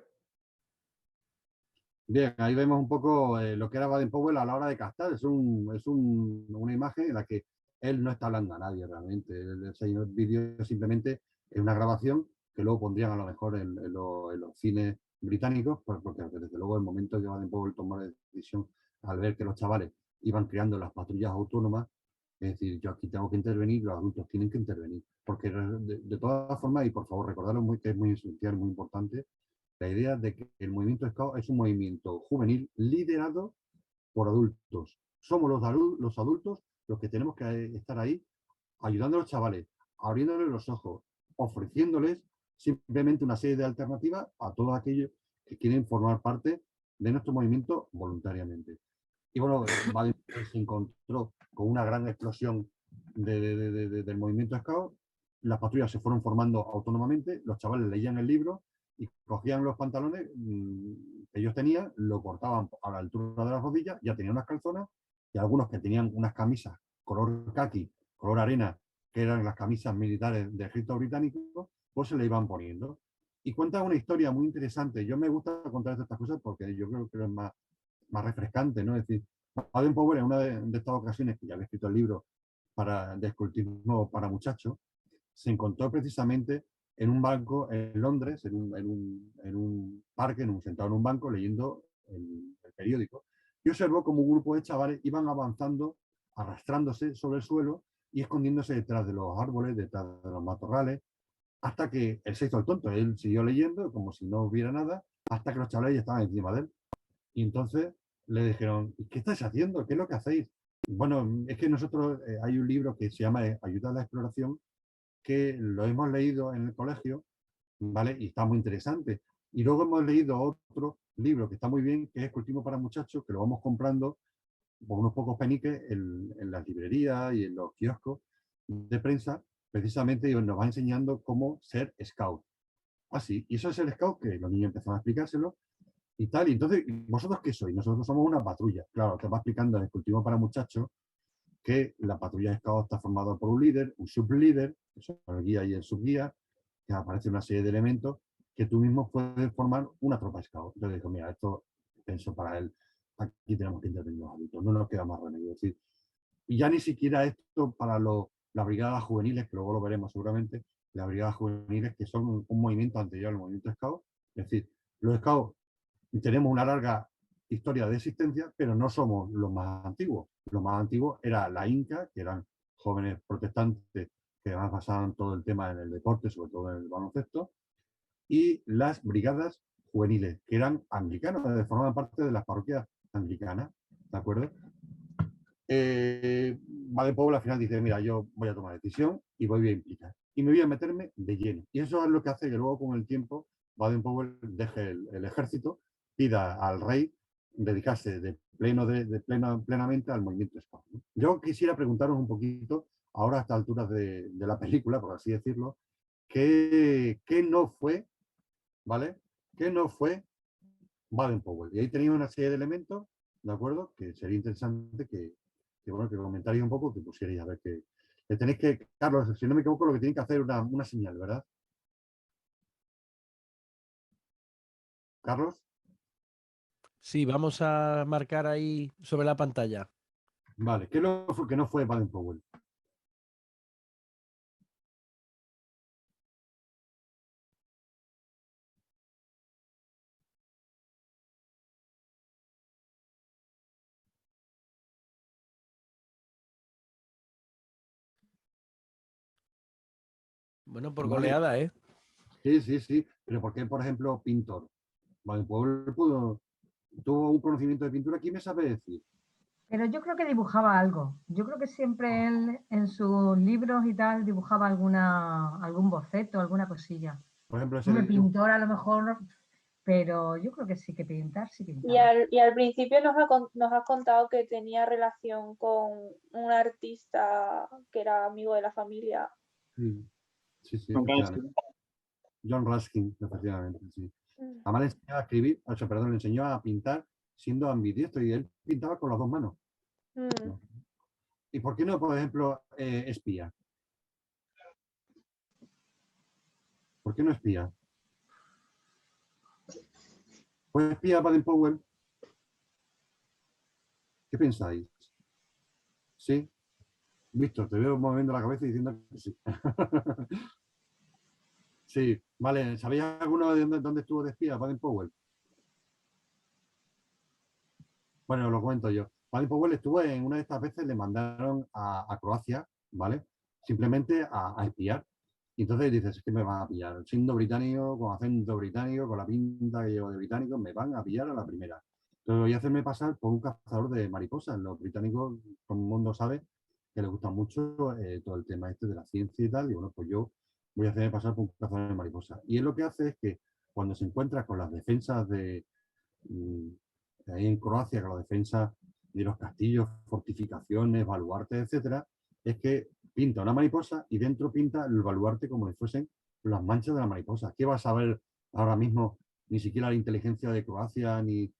Bien, ahí vemos un poco lo que era Baden-Powell a la hora de castar. Es una imagen en la que él no está hablando a nadie realmente. El vídeo simplemente es una grabación que luego pondrían a lo mejor en los cines británicos, porque desde luego el momento que Baden-Powell tomó la decisión al ver que los chavales iban creando las patrullas autónomas, es decir, yo aquí tengo que intervenir, los adultos tienen que intervenir, porque de todas formas, y por favor recordarlo que es muy esencial, muy importante, la idea de que el movimiento Scout es un movimiento juvenil liderado por adultos. Somos los adultos los que tenemos que estar ahí ayudando a los chavales, abriéndoles los ojos, ofreciéndoles simplemente una serie de alternativas a todos aquellos que quieren formar parte de nuestro movimiento voluntariamente. Y bueno, se encontró con una gran explosión del movimiento Scout, las patrullas se fueron formando autónomamente, los chavales leían el libro y cogían los pantalones, ellos tenían, lo cortaban a la altura de las rodillas, ya tenían unas calzonas, y algunos que tenían unas camisas color caqui, color arena, que eran las camisas militares del ejército británico, pues se le iban poniendo. Y cuenta una historia muy interesante. Yo me gusta contar estas cosas porque yo creo que es más refrescante, ¿no? Es decir, Baden-Powell en una de estas ocasiones, que ya había escrito el libro de escultismo para muchachos, se encontró precisamente en un banco en Londres, en un parque, sentado en un banco, leyendo el periódico, y observó como un grupo de chavales iban avanzando, arrastrándose sobre el suelo y escondiéndose detrás de los árboles, detrás de los matorrales, hasta que él se hizo el tonto. Él siguió leyendo como si no hubiera nada, hasta que los chavales ya estaban encima de él. Y entonces le dijeron, ¿qué estáis haciendo? ¿Qué es lo que hacéis? Bueno, es que nosotros, hay un libro que se llama Ayuda a la exploración, que lo hemos leído en el colegio, ¿vale? Y está muy interesante. Y luego hemos leído otro libro que está muy bien, que es Escultismo para muchachos, que lo vamos comprando por unos pocos peniques en las librerías y en los kioscos de prensa, precisamente, y nos va enseñando cómo ser scout. Así, y eso es el scout, que los niños empezaron a explicárselo y tal. Y entonces, ¿vosotros qué sois? Nosotros somos una patrulla. Claro, te va explicando el Escultismo para muchachos que la patrulla scout está formada por un líder, un sublíder, que son el guía y el subguía, que aparece una serie de elementos que tú mismo puedes formar una tropa scout. Entonces digo, mira, esto pienso para él, aquí tenemos que intervenir los adultos, no nos queda más remedio. Es decir, y ya ni siquiera esto para las brigadas juveniles, que luego lo veremos seguramente, las brigadas juveniles que son un movimiento anterior al movimiento scout. Es decir, los scouts tenemos una larga historia de existencia, pero no somos los más antiguos. Los más antiguos era la Inca, que eran jóvenes protestantes que además basaban todo el tema en el deporte, sobre todo en el baloncesto, y las brigadas juveniles, que eran anglicanas, formaban parte de las parroquias anglicanas, ¿de acuerdo? Baden-Powell al final dice, mira, yo voy a tomar decisión y voy a implicar. Y me voy a meterme de lleno. Y eso es lo que hace que luego con el tiempo Baden-Powell deje el ejército, pida al rey dedicarse plenamente al movimiento scout, ¿no? Yo quisiera preguntaros un poquito, ahora a estas alturas de la película, por así decirlo, ¿qué no fue, ¿vale? ¿Qué no fue Baden-Powell? Y ahí tenéis una serie de elementos, ¿de acuerdo? Que sería interesante que comentarais un poco, que pusierais a ver que tenéis que, Carlos, si no me equivoco, lo que tienen que hacer es una señal, ¿verdad? Carlos. Sí, vamos a marcar ahí sobre la pantalla. Vale, ¿qué que no fue Baden-Powell? Bueno, por Vale. goleada, ¿eh? Sí, pero ¿por qué, por ejemplo, pintor? Baden-Powell tuvo un conocimiento de pintura, ¿quién me sabe decir? Pero yo creo que dibujaba algo. Yo creo que siempre él en sus libros y tal dibujaba algún boceto, alguna cosilla. Por ejemplo, Hombre, pintor a lo mejor, pero yo creo que sí que pintar, sí pintaba. Y al principio nos ha contado que tenía relación con un artista que era amigo de la familia. Sí, efectivamente. John Ruskin, efectivamente, sí. Además le enseñó a escribir, o sea, perdón, le enseñó a pintar siendo ambidiestro y él pintaba con las dos manos. ¿Y por qué no, por ejemplo, espía? ¿Por qué no espía? ¿Fue espía Baden-Powell? ¿Qué pensáis? ¿Sí? Víctor, te veo moviendo la cabeza y diciendo que sí. Sí, vale. ¿Sabéis alguno de dónde estuvo de espía Baden-Powell? Bueno, lo cuento yo. Baden-Powell estuvo en una de estas veces, le mandaron a Croacia, ¿vale? Simplemente a espiar. Y entonces dices, es que me van a pillar. Siendo británico, con acento británico, con la pinta que llevo de británico, me van a pillar a la primera. Entonces voy a hacerme pasar por un cazador de mariposas. Los británicos, todo el mundo sabe que les gusta mucho todo el tema este de la ciencia y tal. Y bueno, pues yo voy a hacerme pasar por un cazador de mariposas. Y él lo que hace es que cuando se encuentra con las defensas de ahí en Croacia, con la defensa de los castillos, fortificaciones, baluartes, etcétera, es que pinta una mariposa y dentro pinta el baluarte como si fuesen las manchas de la mariposa. ¿Qué vas a ver ahora mismo ni siquiera la inteligencia de Croacia, ni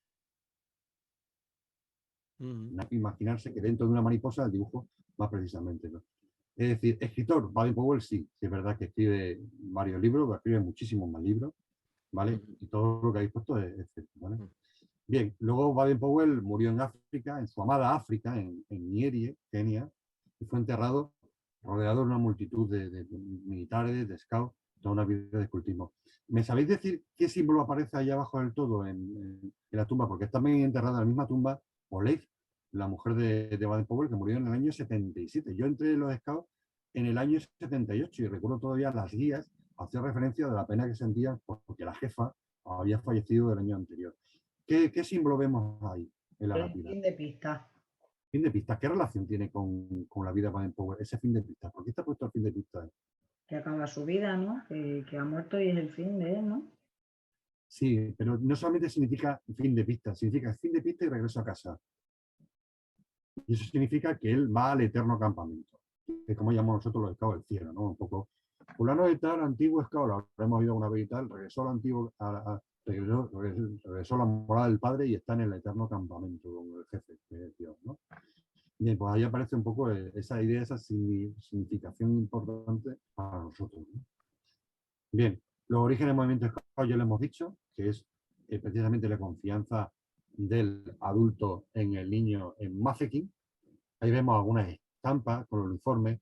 imaginarse que dentro de una mariposa el dibujo va precisamente, ¿no? Es decir, escritor, Baden-Powell sí es verdad que escribe varios libros, escribe muchísimos más libros, ¿vale? Y todo lo que habéis puesto es cierto, ¿vale? Bien, luego Baden-Powell murió en África, en su amada África, en Nyeri, Kenia, y fue enterrado rodeado de una multitud de militares, de scouts, toda una vida de escultismo. ¿Me sabéis decir qué símbolo aparece allá abajo del todo en la tumba? Porque está también enterrada en la misma tumba Oleg, la mujer de Baden-Powell, que murió en el año 77. Yo entré en los scouts en el año 78 y recuerdo todavía las guías, hacía referencia de la pena que sentían porque la jefa había fallecido el año anterior. ¿Qué símbolo vemos ahí en la lápida? Fin de pista. Fin de pista. ¿Qué relación tiene con la vida de Baden-Powell? Ese fin de pista. ¿Por qué está puesto el fin de pista? Que acaba su vida, ¿no? Que ha muerto y es el fin de él, ¿no? Sí, pero no solamente significa fin de pista, significa fin de pista y regreso a casa. Y eso significa que él va al eterno campamento, que es como llamamos nosotros los scouts del cielo, ¿no? Un poco, fulano de tal, antiguo scout, lo hemos oído una vez y tal, regresó al antiguo, regresó a la morada del padre y está en el eterno campamento, como el jefe, que es Dios, ¿no? Bien, pues ahí aparece un poco esa idea, esa significación importante para nosotros, ¿no? Bien, los orígenes del movimiento scout ya lo hemos dicho, que es precisamente la confianza del adulto en el niño en Mafeking. Ahí vemos algunas estampas con el uniforme.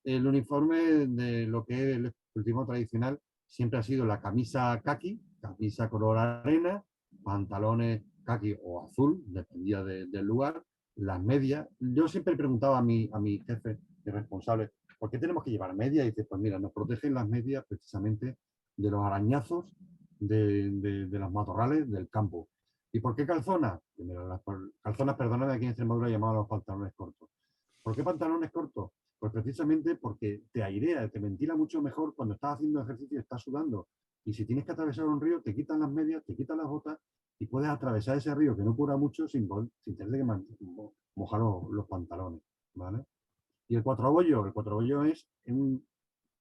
El uniforme de lo que es el escultismo tradicional siempre ha sido la camisa kaki, camisa color arena, pantalones kaki o azul, dependía del lugar, las medias. Yo siempre preguntaba a mi jefe de responsable, ¿por qué tenemos que llevar medias? Y dice, pues mira, nos protegen las medias precisamente de los arañazos de las matorrales del campo. ¿Y por qué calzonas? Primero, las calzonas, perdóname, aquí en Extremadura llamaban los pantalones cortos. ¿Por qué pantalones cortos? Pues precisamente porque te airea, te ventila mucho mejor cuando estás haciendo ejercicio y estás sudando. Y si tienes que atravesar un río, te quitan las medias, te quitan las botas y puedes atravesar ese río que no cura mucho sin tener que mojar los pantalones, ¿vale? Y el cuatro bollo es un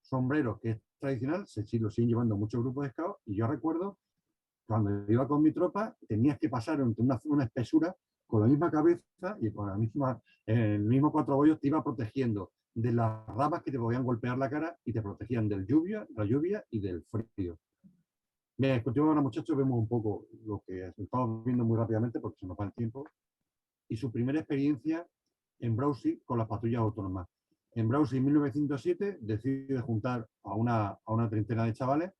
sombrero que es tradicional, lo siguen llevando muchos grupos de scouts, y yo recuerdo cuando iba con mi tropa, tenías que pasar entre una espesura con la misma cabeza y con el mismo cuatro bollos te iba protegiendo de las ramas que te podían golpear la cara y te protegían la lluvia y del frío. Bien, continuamos ahora, muchachos, vemos un poco lo que estamos viendo muy rápidamente porque se nos va el tiempo. Y su primera experiencia en Brausí con las patrullas autónomas. En Brausí, en 1907, decide juntar a una treintena de chavales,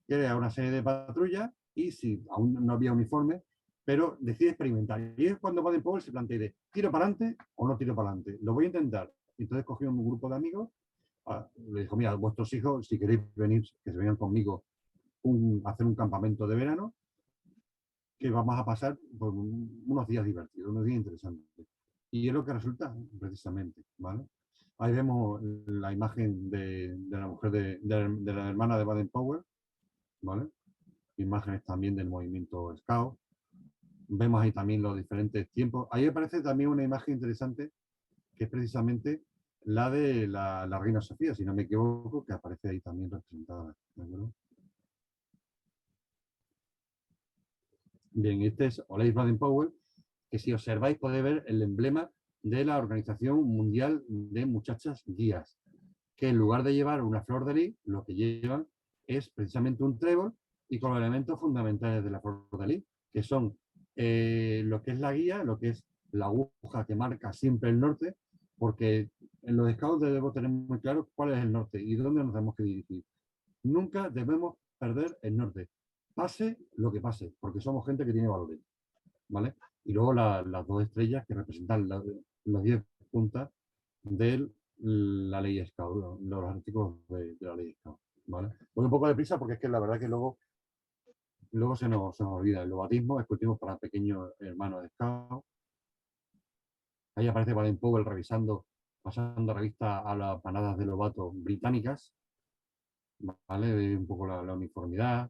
crea una serie de patrullas y sí, aún no había uniforme, pero decide experimentar. Y es cuando Baden-Powell se plantea de ¿tiro para adelante o no tiro para adelante? Lo voy a intentar. Entonces cogió un grupo de amigos, le dijo, mira, vuestros hijos, si queréis venir, que se vengan conmigo a hacer un campamento de verano, que vamos a pasar por unos días divertidos, unos días interesantes. Y es lo que resulta, precisamente, ¿vale? Ahí vemos la imagen de la mujer de la hermana de Baden-Powell, ¿vale? Imágenes también del movimiento Scout. Vemos ahí también los diferentes tiempos. Ahí aparece también una imagen interesante, que es precisamente la de la reina Sofía, si no me equivoco, que aparece ahí también representada, ¿de acuerdo? Bien, este es Oleg Baden-Powell, que si observáis podéis ver el emblema de la Organización Mundial de Muchachas Guías, que en lugar de llevar una flor de lis, lo que llevan es precisamente un trébol y con los elementos fundamentales de la flor de lis, que son lo que es la guía, lo que es la aguja que marca siempre el norte, porque en los scouts debemos tener muy claro cuál es el norte y dónde nos tenemos que dirigir. Nunca debemos perder el norte, pase lo que pase, porque somos gente que tiene valores, ¿vale? Y luego las dos estrellas que representan las 10 puntas de la ley Scout, los artículos de la ley Scout, ¿vale? Voy un poco deprisa porque es que la verdad que luego se nos olvida. El lobatismo, escultismo para pequeños hermanos de Scout. Ahí aparece Baden-Powell pasando revista a las manadas de lobatos británicas, ¿vale? Un poco la uniformidad.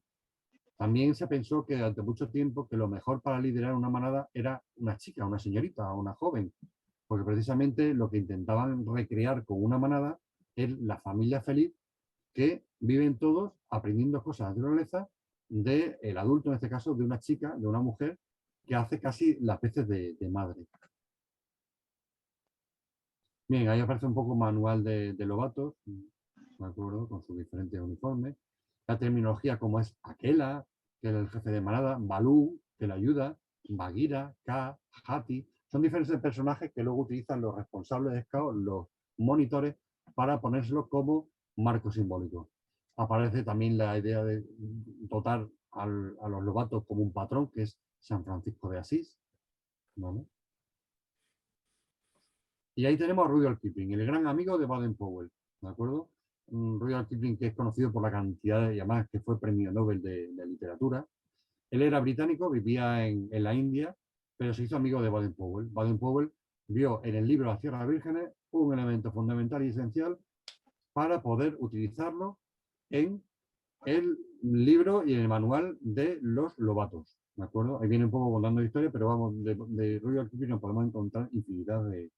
También se pensó que durante mucho tiempo que lo mejor para liderar una manada era una chica, una señorita, una joven, porque precisamente lo que intentaban recrear con una manada es la familia feliz que viven todos aprendiendo cosas de naturaleza del adulto, en este caso, de una chica, de una mujer, que hace casi las veces de madre. Bien, ahí aparece un poco manual de Lobatos, ¿de acuerdo? Con sus diferentes uniformes. La terminología como es Aquela, que es el jefe de manada, Balú, que le ayuda, Bagheera, Ka, Hati. Son diferentes personajes que luego utilizan los responsables de Scout, los monitores, para ponérselo como marco simbólico. Aparece también la idea de dotar a los Lobatos como un patrón, que es San Francisco de Asís, ¿vale? Y ahí tenemos a Rudyard Kipling, el gran amigo de Baden-Powell, ¿de acuerdo? Rudyard Kipling, que es conocido por la cantidad de llamadas, que fue premio Nobel de literatura. Él era británico, vivía en la India, pero se hizo amigo de Baden-Powell. Baden-Powell vio en el libro Las Tierras Vírgenes un elemento fundamental y esencial para poder utilizarlo en el libro y en el manual de los Lobatos, ¿de acuerdo? Ahí viene un poco contando la historia, pero vamos, de Rudyard Kipling nos podemos encontrar infinidad de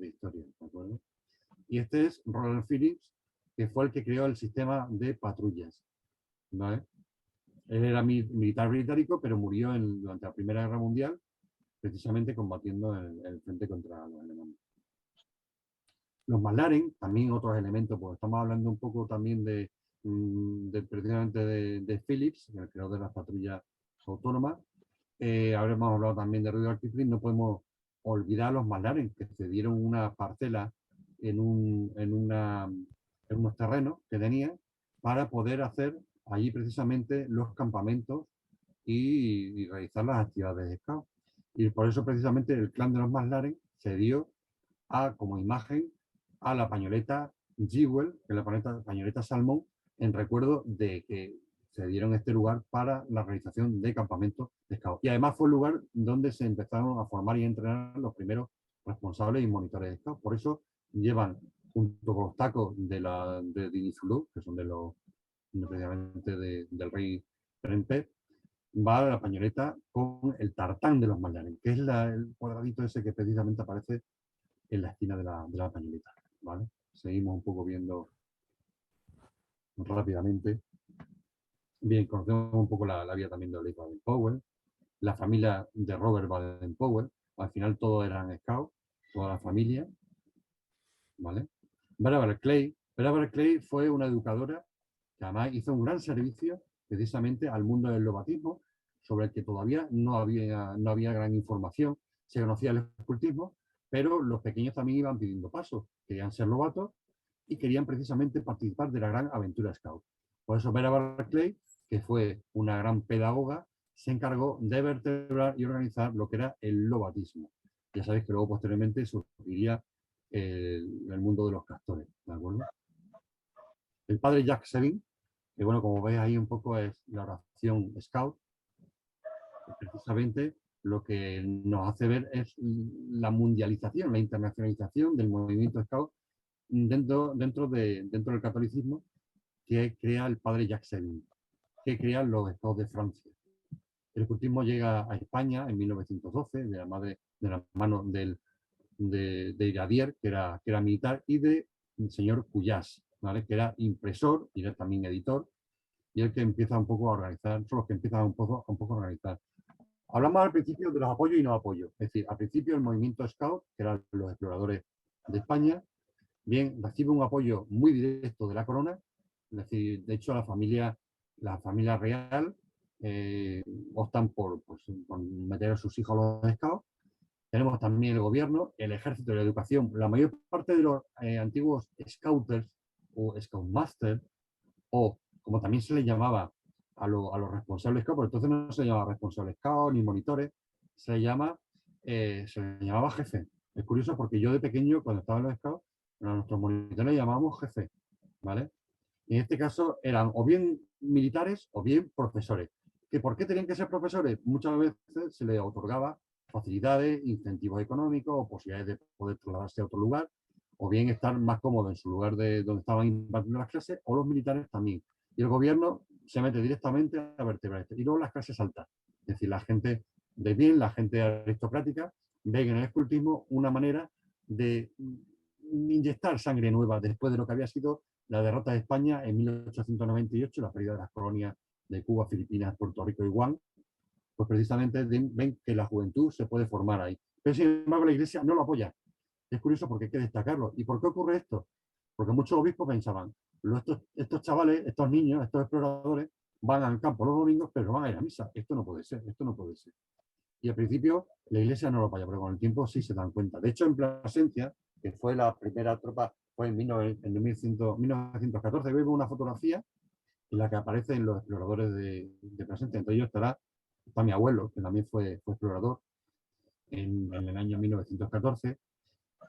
historias, ¿de acuerdo? Y este es Roland Phillips, que fue el que creó el sistema de patrullas, ¿vale? Él era militar británico, pero murió durante la Primera Guerra Mundial, precisamente combatiendo en el frente contra los alemanes. Los McLaren, también otros elementos, pues estamos hablando un poco también precisamente de Phillips, el creador de las patrullas autónomas. Habremos hablado también de Rudyard Kipling. No podemos olvidar a los McLaren, que cedieron una parcela en unos terrenos que tenían para poder hacer allí precisamente los campamentos y realizar las actividades de scout. Y por eso precisamente el clan de los McLaren cedió como imagen a la pañoleta Jewel, que es la pañoleta Salmón, en recuerdo de que se dieron este lugar para la realización de campamentos de scout. Y además fue el lugar donde se empezaron a formar y entrenar los primeros responsables y monitores de scout. Por eso llevan, junto con los tacos de Dinizulú, que son precisamente del rey Prempeh, va la pañoleta con el tartán de los McLaren, que es el cuadradito ese que precisamente aparece en la esquina de la pañoleta, ¿vale? Seguimos un poco viendo rápidamente. Bien, conocemos un poco la vida también de Oliver Baden-Powell, la familia de Robert Baden-Powell. Al final todos eran scouts, toda la familia, ¿vale? Barbara Clay fue una educadora que además hizo un gran servicio precisamente al mundo del lobatismo, sobre el que todavía no había gran información. Se conocía el escultismo, pero los pequeños también iban pidiendo pasos, querían ser lobatos y querían precisamente participar de la gran aventura scout. Por eso Vera Barclay, que fue una gran pedagoga, se encargó de vertebrar y organizar lo que era el lobatismo. Ya sabéis que luego posteriormente surgiría el mundo de los castores, ¿de acuerdo? El padre Jack Sevin, que bueno, como veis ahí un poco es la oración scout, precisamente lo que nos hace ver es la mundialización, la internacionalización del movimiento scout dentro del catolicismo que crea el padre Jacques Sevin, que crea los scouts de Francia. El escultismo llega a España en 1912 de la mano de Iradier, que era militar, y del señor Cuyás, ¿vale? Que era impresor y era también editor, y el que empieza un poco a organizar, son los que empiezan un poco a organizar. Hablamos al principio de los apoyos y no apoyos. Es decir, al principio el movimiento Scout, que eran los exploradores de España, bien, recibe un apoyo muy directo de la corona. Es decir, de hecho, la familia real optan por meter a sus hijos a los Scouts. Tenemos también el gobierno, el ejército y la educación. La mayor parte de los antiguos Scouters o Scoutmasters, o como también se les llamaba a los responsables scout, pero entonces no se llamaba responsables scout ni monitores, se les llamaba jefe. Es curioso porque yo de pequeño, cuando estaba en los scouts, a nuestros monitores les llamábamos jefe, ¿vale? Y en este caso eran o bien militares o bien profesores. ¿Que por qué tenían que ser profesores? Muchas veces se les otorgaba facilidades, incentivos económicos o posibilidades de poder trasladarse a otro lugar, o bien estar más cómodos en su lugar de donde estaban impartiendo las clases, o los militares también. Y el gobierno se mete directamente a vertebrar esto. Y luego las clases altas. Es decir, la gente de bien, la gente aristocrática, ven en el escultismo una manera de inyectar sangre nueva después de lo que había sido la derrota de España en 1898, la pérdida de las colonias de Cuba, Filipinas, Puerto Rico y Guam, pues precisamente ven que la juventud se puede formar ahí. Pero sin embargo la Iglesia no lo apoya. Es curioso porque hay que destacarlo. ¿Y por qué ocurre esto? Porque muchos obispos pensaban, estos chavales, estos niños, estos exploradores, van al campo los domingos, pero no van a ir a misa. Esto no puede ser, esto no puede ser. Y al principio la Iglesia no lo apoya, pero con el tiempo sí se dan cuenta. De hecho, en Plasencia, que fue la primera tropa, fue en 1914, vemos una fotografía en la que aparecen los exploradores de Plasencia. Entre ellos está mi abuelo, que también fue explorador en el año 1914.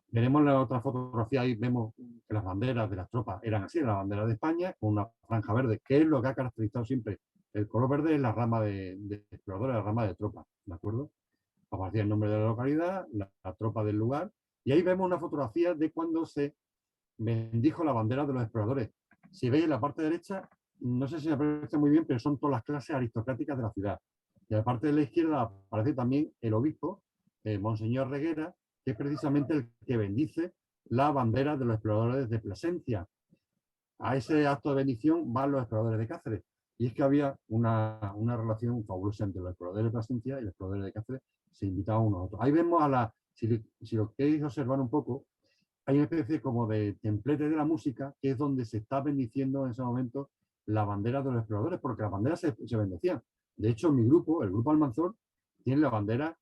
Veremos la otra fotografía, ahí vemos que las banderas de las tropas eran así, la bandera de España con una franja verde, que es lo que ha caracterizado siempre. El color verde es la rama de exploradores, la rama de tropas, ¿de acuerdo? Aparecía el nombre de la localidad, la tropa del lugar, y ahí vemos una fotografía de cuando se bendijo la bandera de los exploradores. Si veis en la parte derecha, no sé si me aparece muy bien, pero son todas las clases aristocráticas de la ciudad. Y a la parte de la izquierda aparece también el obispo, Monseñor Reguera, que es precisamente el que bendice la bandera de los exploradores de Plasencia. A ese acto de bendición van los exploradores de Cáceres. Y es que había una relación fabulosa entre los exploradores de Plasencia y los exploradores de Cáceres. Se invitaban unos a otros. Ahí vemos si lo queréis observar un poco, hay una especie como de templete de la música, que es donde se está bendiciendo en ese momento la bandera de los exploradores, porque las banderas se bendecían. De hecho, mi grupo, el grupo Almanzor, tiene la bandera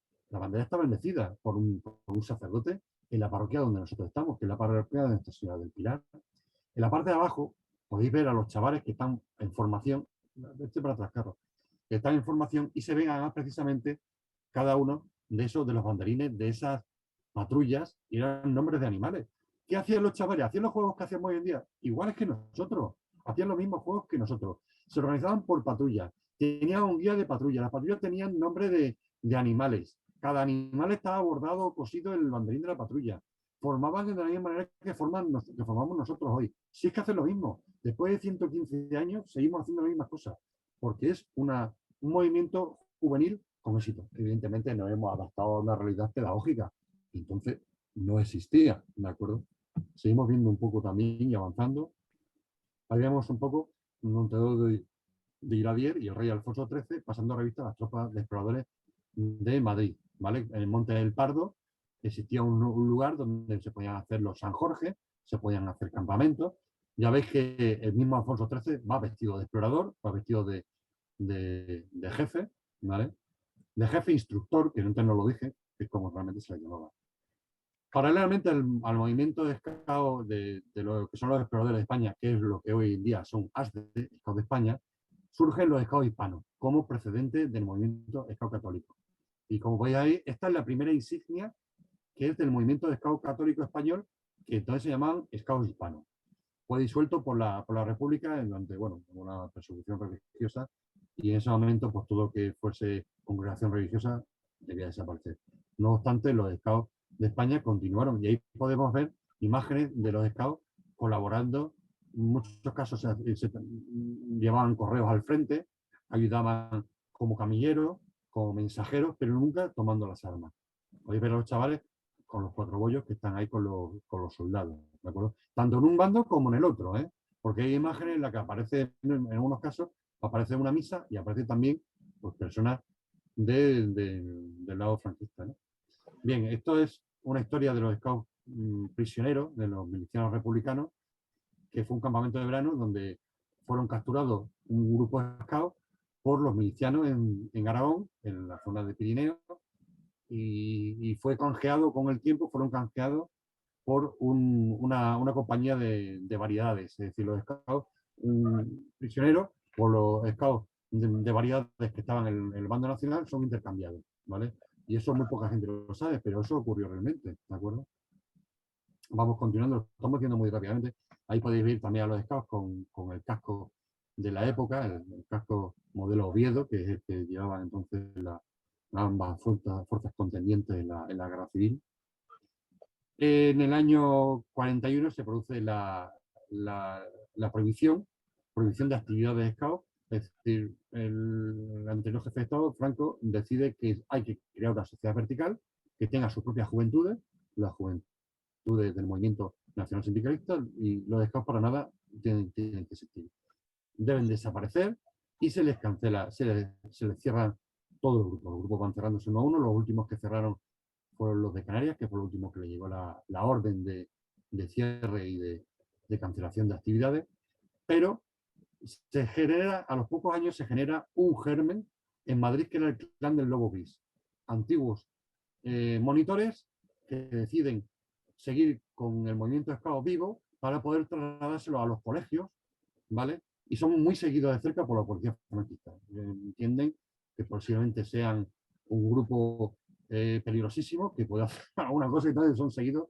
está bendecida por un sacerdote en la parroquia donde nosotros estamos, que es la parroquia de Nuestra Señora del Pilar. En la parte de abajo podéis ver a los chavales que están en formación, para atrás, Carlos, que están en formación y se ven además precisamente cada uno de esos, de los banderines, de esas patrullas, y eran nombres de animales. ¿Qué hacían los chavales? Hacían los juegos que hacíamos hoy en día, iguales que nosotros, hacían los mismos juegos que nosotros. Se organizaban por patrullas, tenían un guía de patrulla, las patrullas tenían nombre de animales. Cada animal estaba bordado o cosido en el banderín de la patrulla. Formaban de la misma manera que formamos nosotros hoy. Si es que hacen lo mismo. Después de 115 años seguimos haciendo las mismas cosas. Porque es un movimiento juvenil con éxito. Evidentemente nos hemos adaptado a una realidad pedagógica. Entonces no existía, ¿de acuerdo? Seguimos viendo un poco también y avanzando. Ahí vemos un poco Montedor de Iradier y el rey Alfonso XIII pasando a revista a las tropas de exploradores de Madrid, ¿vale? En el Monte del Pardo existía un lugar donde se podían hacer los San Jorge, se podían hacer campamentos. Ya veis que el mismo Alfonso XIII va vestido de explorador, va vestido de jefe, ¿vale? De jefe instructor, que antes no lo dije, que es como realmente se le llamaba. Paralelamente al movimiento de scout de lo que son los exploradores de España, que es lo que hoy en día son ASDE, Scout de España, surgen los scouts hispanos como precedente del movimiento scout católico. Y como veis ahí, esta es la primera insignia que es del movimiento de scout católico español, que entonces se llamaban scouts hispanos. Fue disuelto por la República durante, bueno, una persecución religiosa, y en ese momento, pues todo lo que fuese congregación religiosa debía desaparecer. No obstante, los scouts de España continuaron, y ahí podemos ver imágenes de los scouts colaborando. En muchos casos se llevaban correos al frente, ayudaban como camilleros, como mensajeros, pero nunca tomando las armas. Podéis ver a los chavales con los 4 bollos que están ahí con los soldados, ¿de acuerdo? Tanto en un bando como en el otro, ¿eh? Porque hay imágenes en las que aparece, en algunos casos, aparece una misa y aparece también pues, personas del lado franquista, ¿no? Bien, esto es una historia de los scouts prisioneros, de los milicianos republicanos, que fue un campamento de verano donde fueron capturados un grupo de scouts por los milicianos en Aragón, en la zona de Pirineo, y fue canjeado con el tiempo, fueron canjeados por una compañía de variedades, es decir, los scouts prisioneros o los scouts de variedades que estaban en el bando nacional son intercambiados, ¿vale? Y eso muy poca gente lo sabe, pero eso ocurrió realmente, ¿de acuerdo? Vamos continuando, lo estamos viendo muy rápidamente. Ahí podéis ver también a los scouts con el casco de la época, el casco modelo Oviedo, que es el que llevaban entonces ambas fuerzas contendientes en la guerra civil. En el año 41 se produce la prohibición de actividades de scout, es decir, el anterior jefe de Estado, Franco, decide que hay que crear una sociedad vertical que tenga sus propias juventudes, las juventudes del movimiento nacional sindicalista, y los scouts para nada tienen que existir. Deben desaparecer, y se les cancela, se les cierran todos los grupos. Los grupos van cerrándose uno a uno. Los últimos que cerraron fueron los de Canarias, que fue el último que le llegó la orden de cierre y de cancelación de actividades. Pero se genera, a los pocos años se genera un germen en Madrid, que era el clan del Lobo Gris. Antiguos monitores que deciden seguir con el movimiento Scout vivo para poder trasladárselo a los colegios, ¿vale? Y son muy seguidos de cerca por la policía franquista. Entienden que posiblemente sean un grupo peligrosísimo, que puede hacer alguna cosa, y entonces son seguidos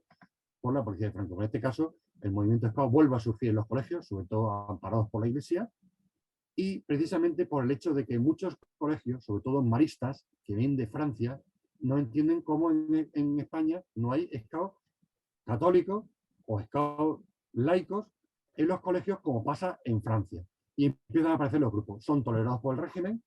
por la policía de Franco. En este caso, el movimiento Scout vuelve a surgir en los colegios, sobre todo amparados por la Iglesia, y precisamente por el hecho de que muchos colegios, sobre todo maristas, que vienen de Francia, no entienden cómo en España no hay Scout católicos o Scout laicos en los colegios, como pasa en Francia. Y empiezan a aparecer los grupos. Son tolerados por el régimen.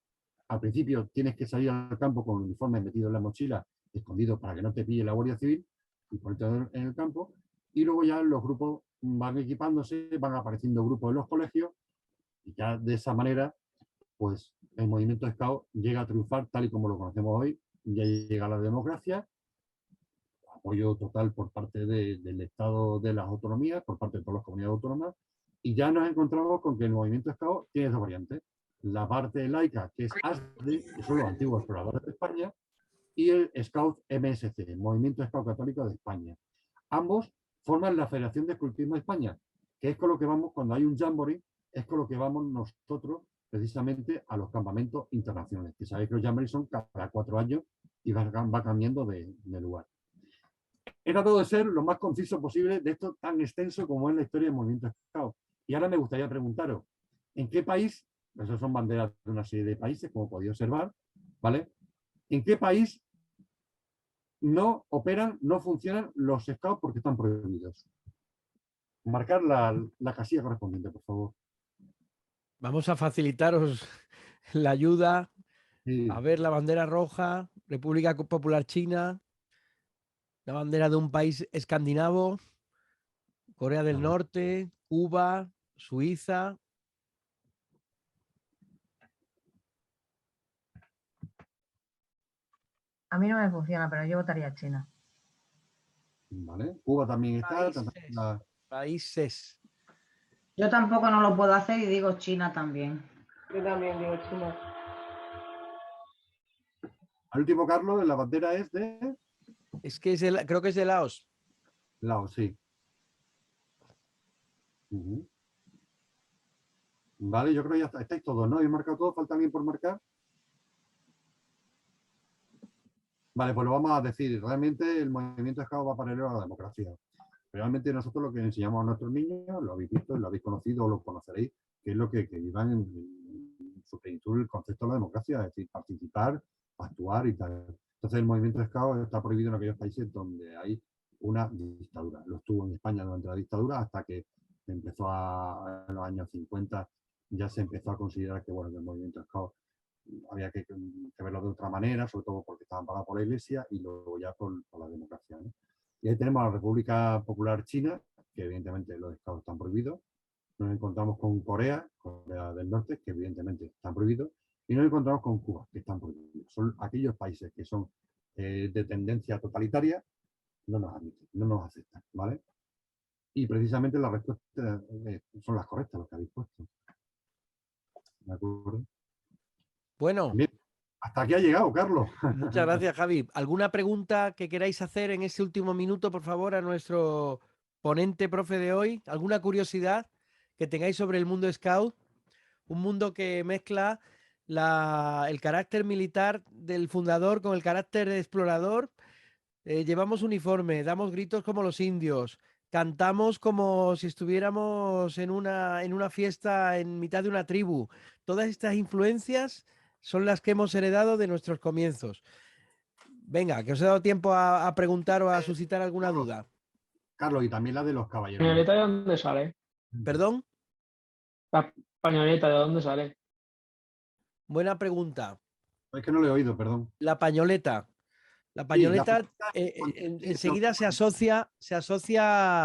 Al principio tienes que salir al campo con el uniforme metido en la mochila, escondido para que no te pille la Guardia Civil, y ponerte en el campo. Y luego ya los grupos van equipándose, van apareciendo grupos en los colegios, y ya de esa manera, pues el movimiento Scout llega a triunfar tal y como lo conocemos hoy. Ya llega la democracia, apoyo total por parte del Estado, de las autonomías, por parte de todas las comunidades autónomas, y ya nos encontramos con que el movimiento Scout tiene dos variantes. La parte laica, que es ASDE, que son los antiguos exploradores de España, y el Scout MSC, el Movimiento Scout Católico de España. Ambos forman la Federación de Escultismo de España, que es con lo que vamos cuando hay un jamboree, es con lo que vamos nosotros precisamente a los campamentos internacionales, que sabéis que los jamborees son cada 4 años y va cambiando de lugar. He tratado de ser lo más conciso posible de esto tan extenso como es la historia del movimiento Scout. Y ahora me gustaría preguntaros, ¿en qué país, esas son banderas de una serie de países, como podéis observar, ¿vale? ¿En qué país no operan, no funcionan los Scouts porque están prohibidos? Marcar la casilla correspondiente, por favor. Vamos a facilitaros la ayuda. Sí. A ver, la bandera roja, República Popular China, la bandera de un país escandinavo, Corea del Norte, Cuba, Suiza. A mí no me funciona, pero yo votaría China. Vale. Cuba también está. Países. Yo tampoco no lo puedo hacer y digo China también. Yo también digo China. Al último, Carlos, la bandera es de... Es que creo que es de Laos. Laos, sí. Vale, yo creo que ya estáis todos, ¿no? ¿Habéis marcado todos? ¿Falta alguien por marcar? Vale, pues lo vamos a decir. Realmente el movimiento Scout va paralelo a la democracia. Realmente nosotros lo que enseñamos a nuestros niños, lo habéis visto, lo habéis conocido o lo conoceréis, que es lo que vivan en su plenitud el concepto de la democracia, es decir, participar, actuar y tal. Entonces el movimiento Scout está prohibido en aquellos países donde hay una dictadura. Lo estuvo en España durante la dictadura hasta que empezó en los años 50, ya se empezó a considerar que, bueno, que el movimiento Scout había que verlo de otra manera, sobre todo porque estaban pagados por la Iglesia y luego ya por la democracia, ¿no? Y ahí tenemos a la República Popular China, que evidentemente los Scouts están prohibidos. Nos encontramos con Corea del Norte, que evidentemente están prohibidos. Y nos encontramos con Cuba, que están prohibidos. Son aquellos países que son de tendencia totalitaria, no nos admiten, no nos aceptan, ¿vale? Y precisamente las respuestas son las correctas, las que habéis puesto. ¿De acuerdo? Bueno. Bien. Hasta aquí ha llegado, Carlos. Muchas gracias, Javi. ¿Alguna pregunta que queráis hacer en este último minuto, por favor, a nuestro ponente profe de hoy? ¿Alguna curiosidad que tengáis sobre el mundo Scout? Un mundo que mezcla el carácter militar del fundador con el carácter de explorador. Llevamos uniforme, damos gritos como los indios, cantamos como si estuviéramos en una fiesta en mitad de una tribu. Todas estas influencias son las que hemos heredado de nuestros comienzos. Venga, que os he dado tiempo a preguntar o a suscitar alguna duda. Carlos, y también la de los caballeros. ¿La pañoleta de dónde sale? ¿Perdón? La pañoleta, ¿de dónde sale? Buena pregunta. Es que no lo he oído, perdón. La pañoleta. La pañoleta enseguida se asocia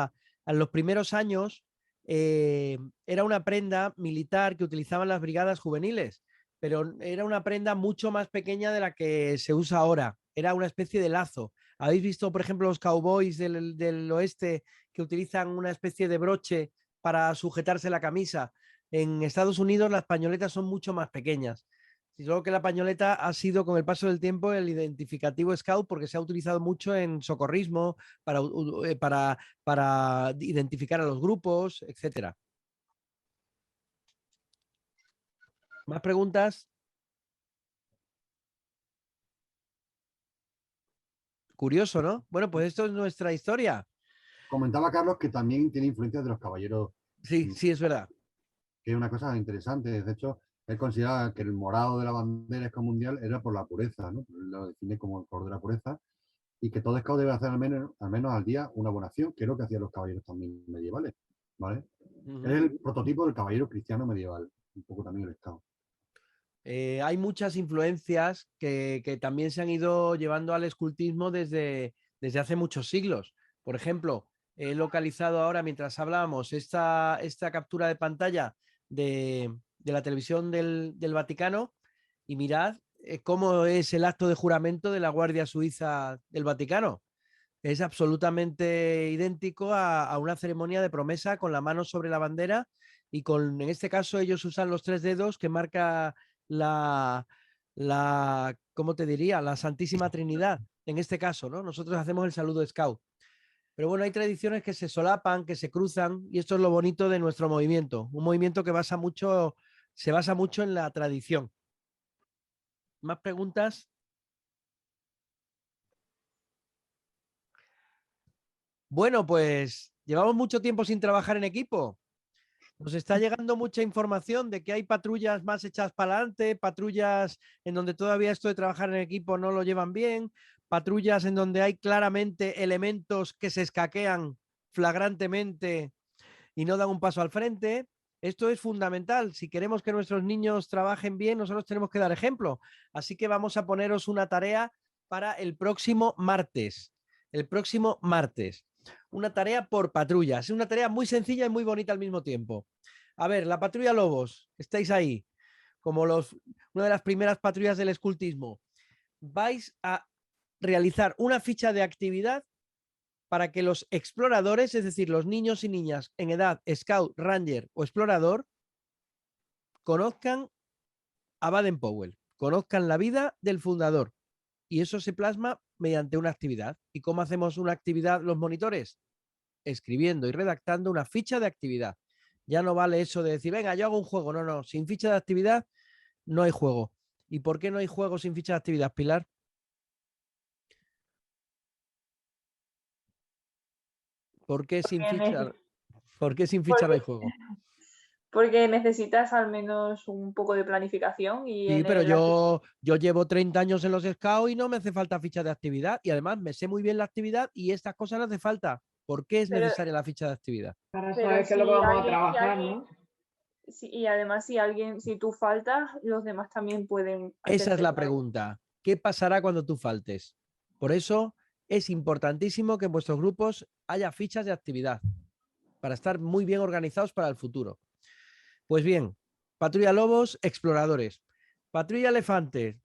a los primeros años era una prenda militar que utilizaban las brigadas juveniles, pero era una prenda mucho más pequeña de la que se usa ahora. Era una especie de lazo. ¿Habéis visto, por ejemplo, los cowboys del oeste que utilizan una especie de broche para sujetarse la camisa? En Estados Unidos las pañoletas son mucho más pequeñas. Solo que la pañoleta ha sido con el paso del tiempo el identificativo Scout porque se ha utilizado mucho en socorrismo para identificar a los grupos, etcétera. ¿Más preguntas? Curioso, ¿no? Bueno, pues esto es nuestra historia. Comentaba Carlos que también tiene influencia de los caballeros, Sí, sí, es verdad. que es una cosa interesante. De hecho, él consideraba que el morado de la bandera mundial era por la pureza, ¿no? Lo define como el color de la pureza, y que todo scout debe hacer al menos al día una buena acción, que es lo que hacían los caballeros también medievales, ¿vale? Es el prototipo del caballero cristiano medieval, un poco también el scout. Hay muchas influencias que también se han ido llevando al escultismo desde hace muchos siglos. Por ejemplo, he localizado ahora, mientras hablábamos, esta captura de pantalla de la televisión del Vaticano y mirad cómo es el acto de juramento de la Guardia Suiza del Vaticano. Es absolutamente idéntico a una ceremonia de promesa con la mano sobre la bandera y en este caso ellos usan los 3 dedos que marca la, ¿cómo te diría? La Santísima Trinidad, en este caso, ¿no? Nosotros hacemos el saludo Scout. Pero bueno, hay tradiciones que se solapan, que se cruzan, y esto es lo bonito de nuestro movimiento. Un movimiento que se basa mucho en la tradición. ¿Más preguntas? Bueno, pues llevamos mucho tiempo sin trabajar en equipo. Nos está llegando mucha información de que hay patrullas más hechas para adelante, patrullas en donde todavía esto de trabajar en equipo no lo llevan bien, patrullas en donde hay claramente elementos que se escaquean flagrantemente y no dan un paso al frente. Esto es fundamental. Si queremos que nuestros niños trabajen bien, nosotros tenemos que dar ejemplo. Así que vamos a poneros una tarea para el próximo martes. El próximo martes. Una tarea por patrullas. Es una tarea muy sencilla y muy bonita al mismo tiempo. A ver, la patrulla Lobos, estáis ahí, como una de las primeras patrullas del escultismo. Vais a realizar una ficha de actividad para que los exploradores, es decir, los niños y niñas en edad Scout, Ranger o Explorador, conozcan a Baden-Powell, conozcan la vida del fundador. Y eso se plasma mediante una actividad. ¿Y cómo hacemos una actividad los monitores? Escribiendo y redactando una ficha de actividad. Ya no vale eso de decir, venga, yo hago un juego. No, no, sin ficha de actividad no hay juego. ¿Y por qué no hay juego sin ficha de actividad, Pilar? ¿Por qué sin ficha? ¿Por qué sin ficha no hay juego? Porque necesitas al menos un poco de planificación y Sí, pero yo llevo 30 años en los Scouts y no me hace falta ficha de actividad. Y además me sé muy bien la actividad y estas cosas no hace falta. ¿Por qué es necesaria la ficha de actividad? Para saber qué es lo que vamos a trabajar, ¿no? Y además, si tú faltas, los demás también pueden. Esa es la pregunta. ¿Qué pasará cuando tú faltes? Por eso es importantísimo que en vuestros grupos haya fichas de actividad para estar muy bien organizados para el futuro. Pues bien, patrulla Lobos, exploradores. Patrulla Elefante.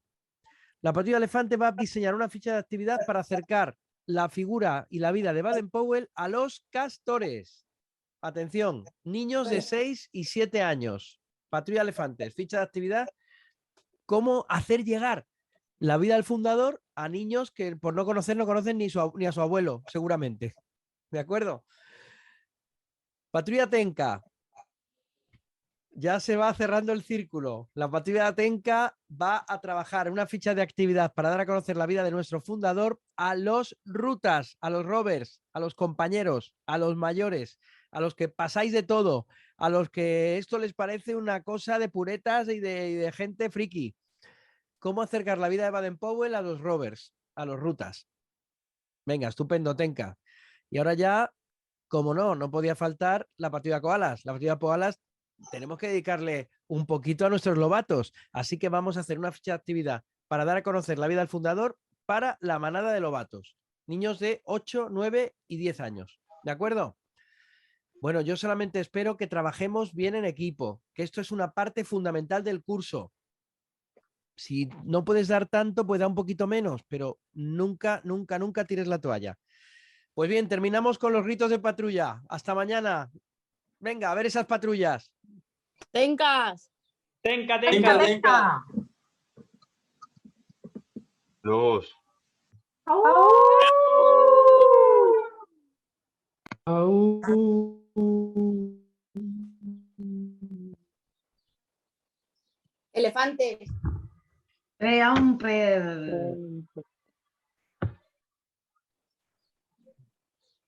La patrulla Elefante va a diseñar una ficha de actividad para acercar la figura y la vida de Baden-Powell a los castores. Atención, niños de 6 y 7 años. Patrulla Elefantes, ficha de actividad. ¿Cómo hacer llegar la vida del fundador a niños que por no conocer no conocen ni a su abuelo, seguramente? ¿De acuerdo? Patrulla Tenka. Ya se va cerrando el círculo. La patrulla Tenka va a trabajar una ficha de actividad para dar a conocer la vida de nuestro fundador a los rutas, a los rovers, a los compañeros, a los mayores, a los que pasáis de todo, a los que esto les parece una cosa de puretas y de gente friki. ¿Cómo acercar la vida de Baden-Powell a los rovers, a los rutas? Venga, estupendo, Tenka. Y ahora ya, como no podía faltar la patrulla Koalas. La patrulla Koalas tenemos que dedicarle un poquito a nuestros lobatos. Así que vamos a hacer una ficha de actividad para dar a conocer la vida del fundador para la manada de lobatos. Niños de 8, 9 y 10 años. ¿De acuerdo? Bueno, yo solamente espero que trabajemos bien en equipo, que esto es una parte fundamental del curso. Si no puedes dar tanto, pues da un poquito menos, pero nunca, nunca, nunca tires la toalla. Pues bien, terminamos con los ritos de patrulla. Hasta mañana. Venga, a ver esas patrullas. Tencas. Tenca, Venga, tenca. venga. Los. Elefantes. Triunfer.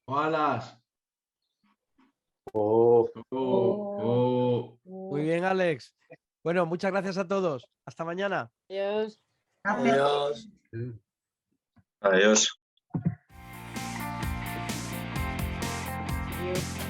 Koalas. Muy bien, Alex. Bueno, muchas gracias a todos. Hasta mañana. Adiós. Adiós. Adiós. Adiós.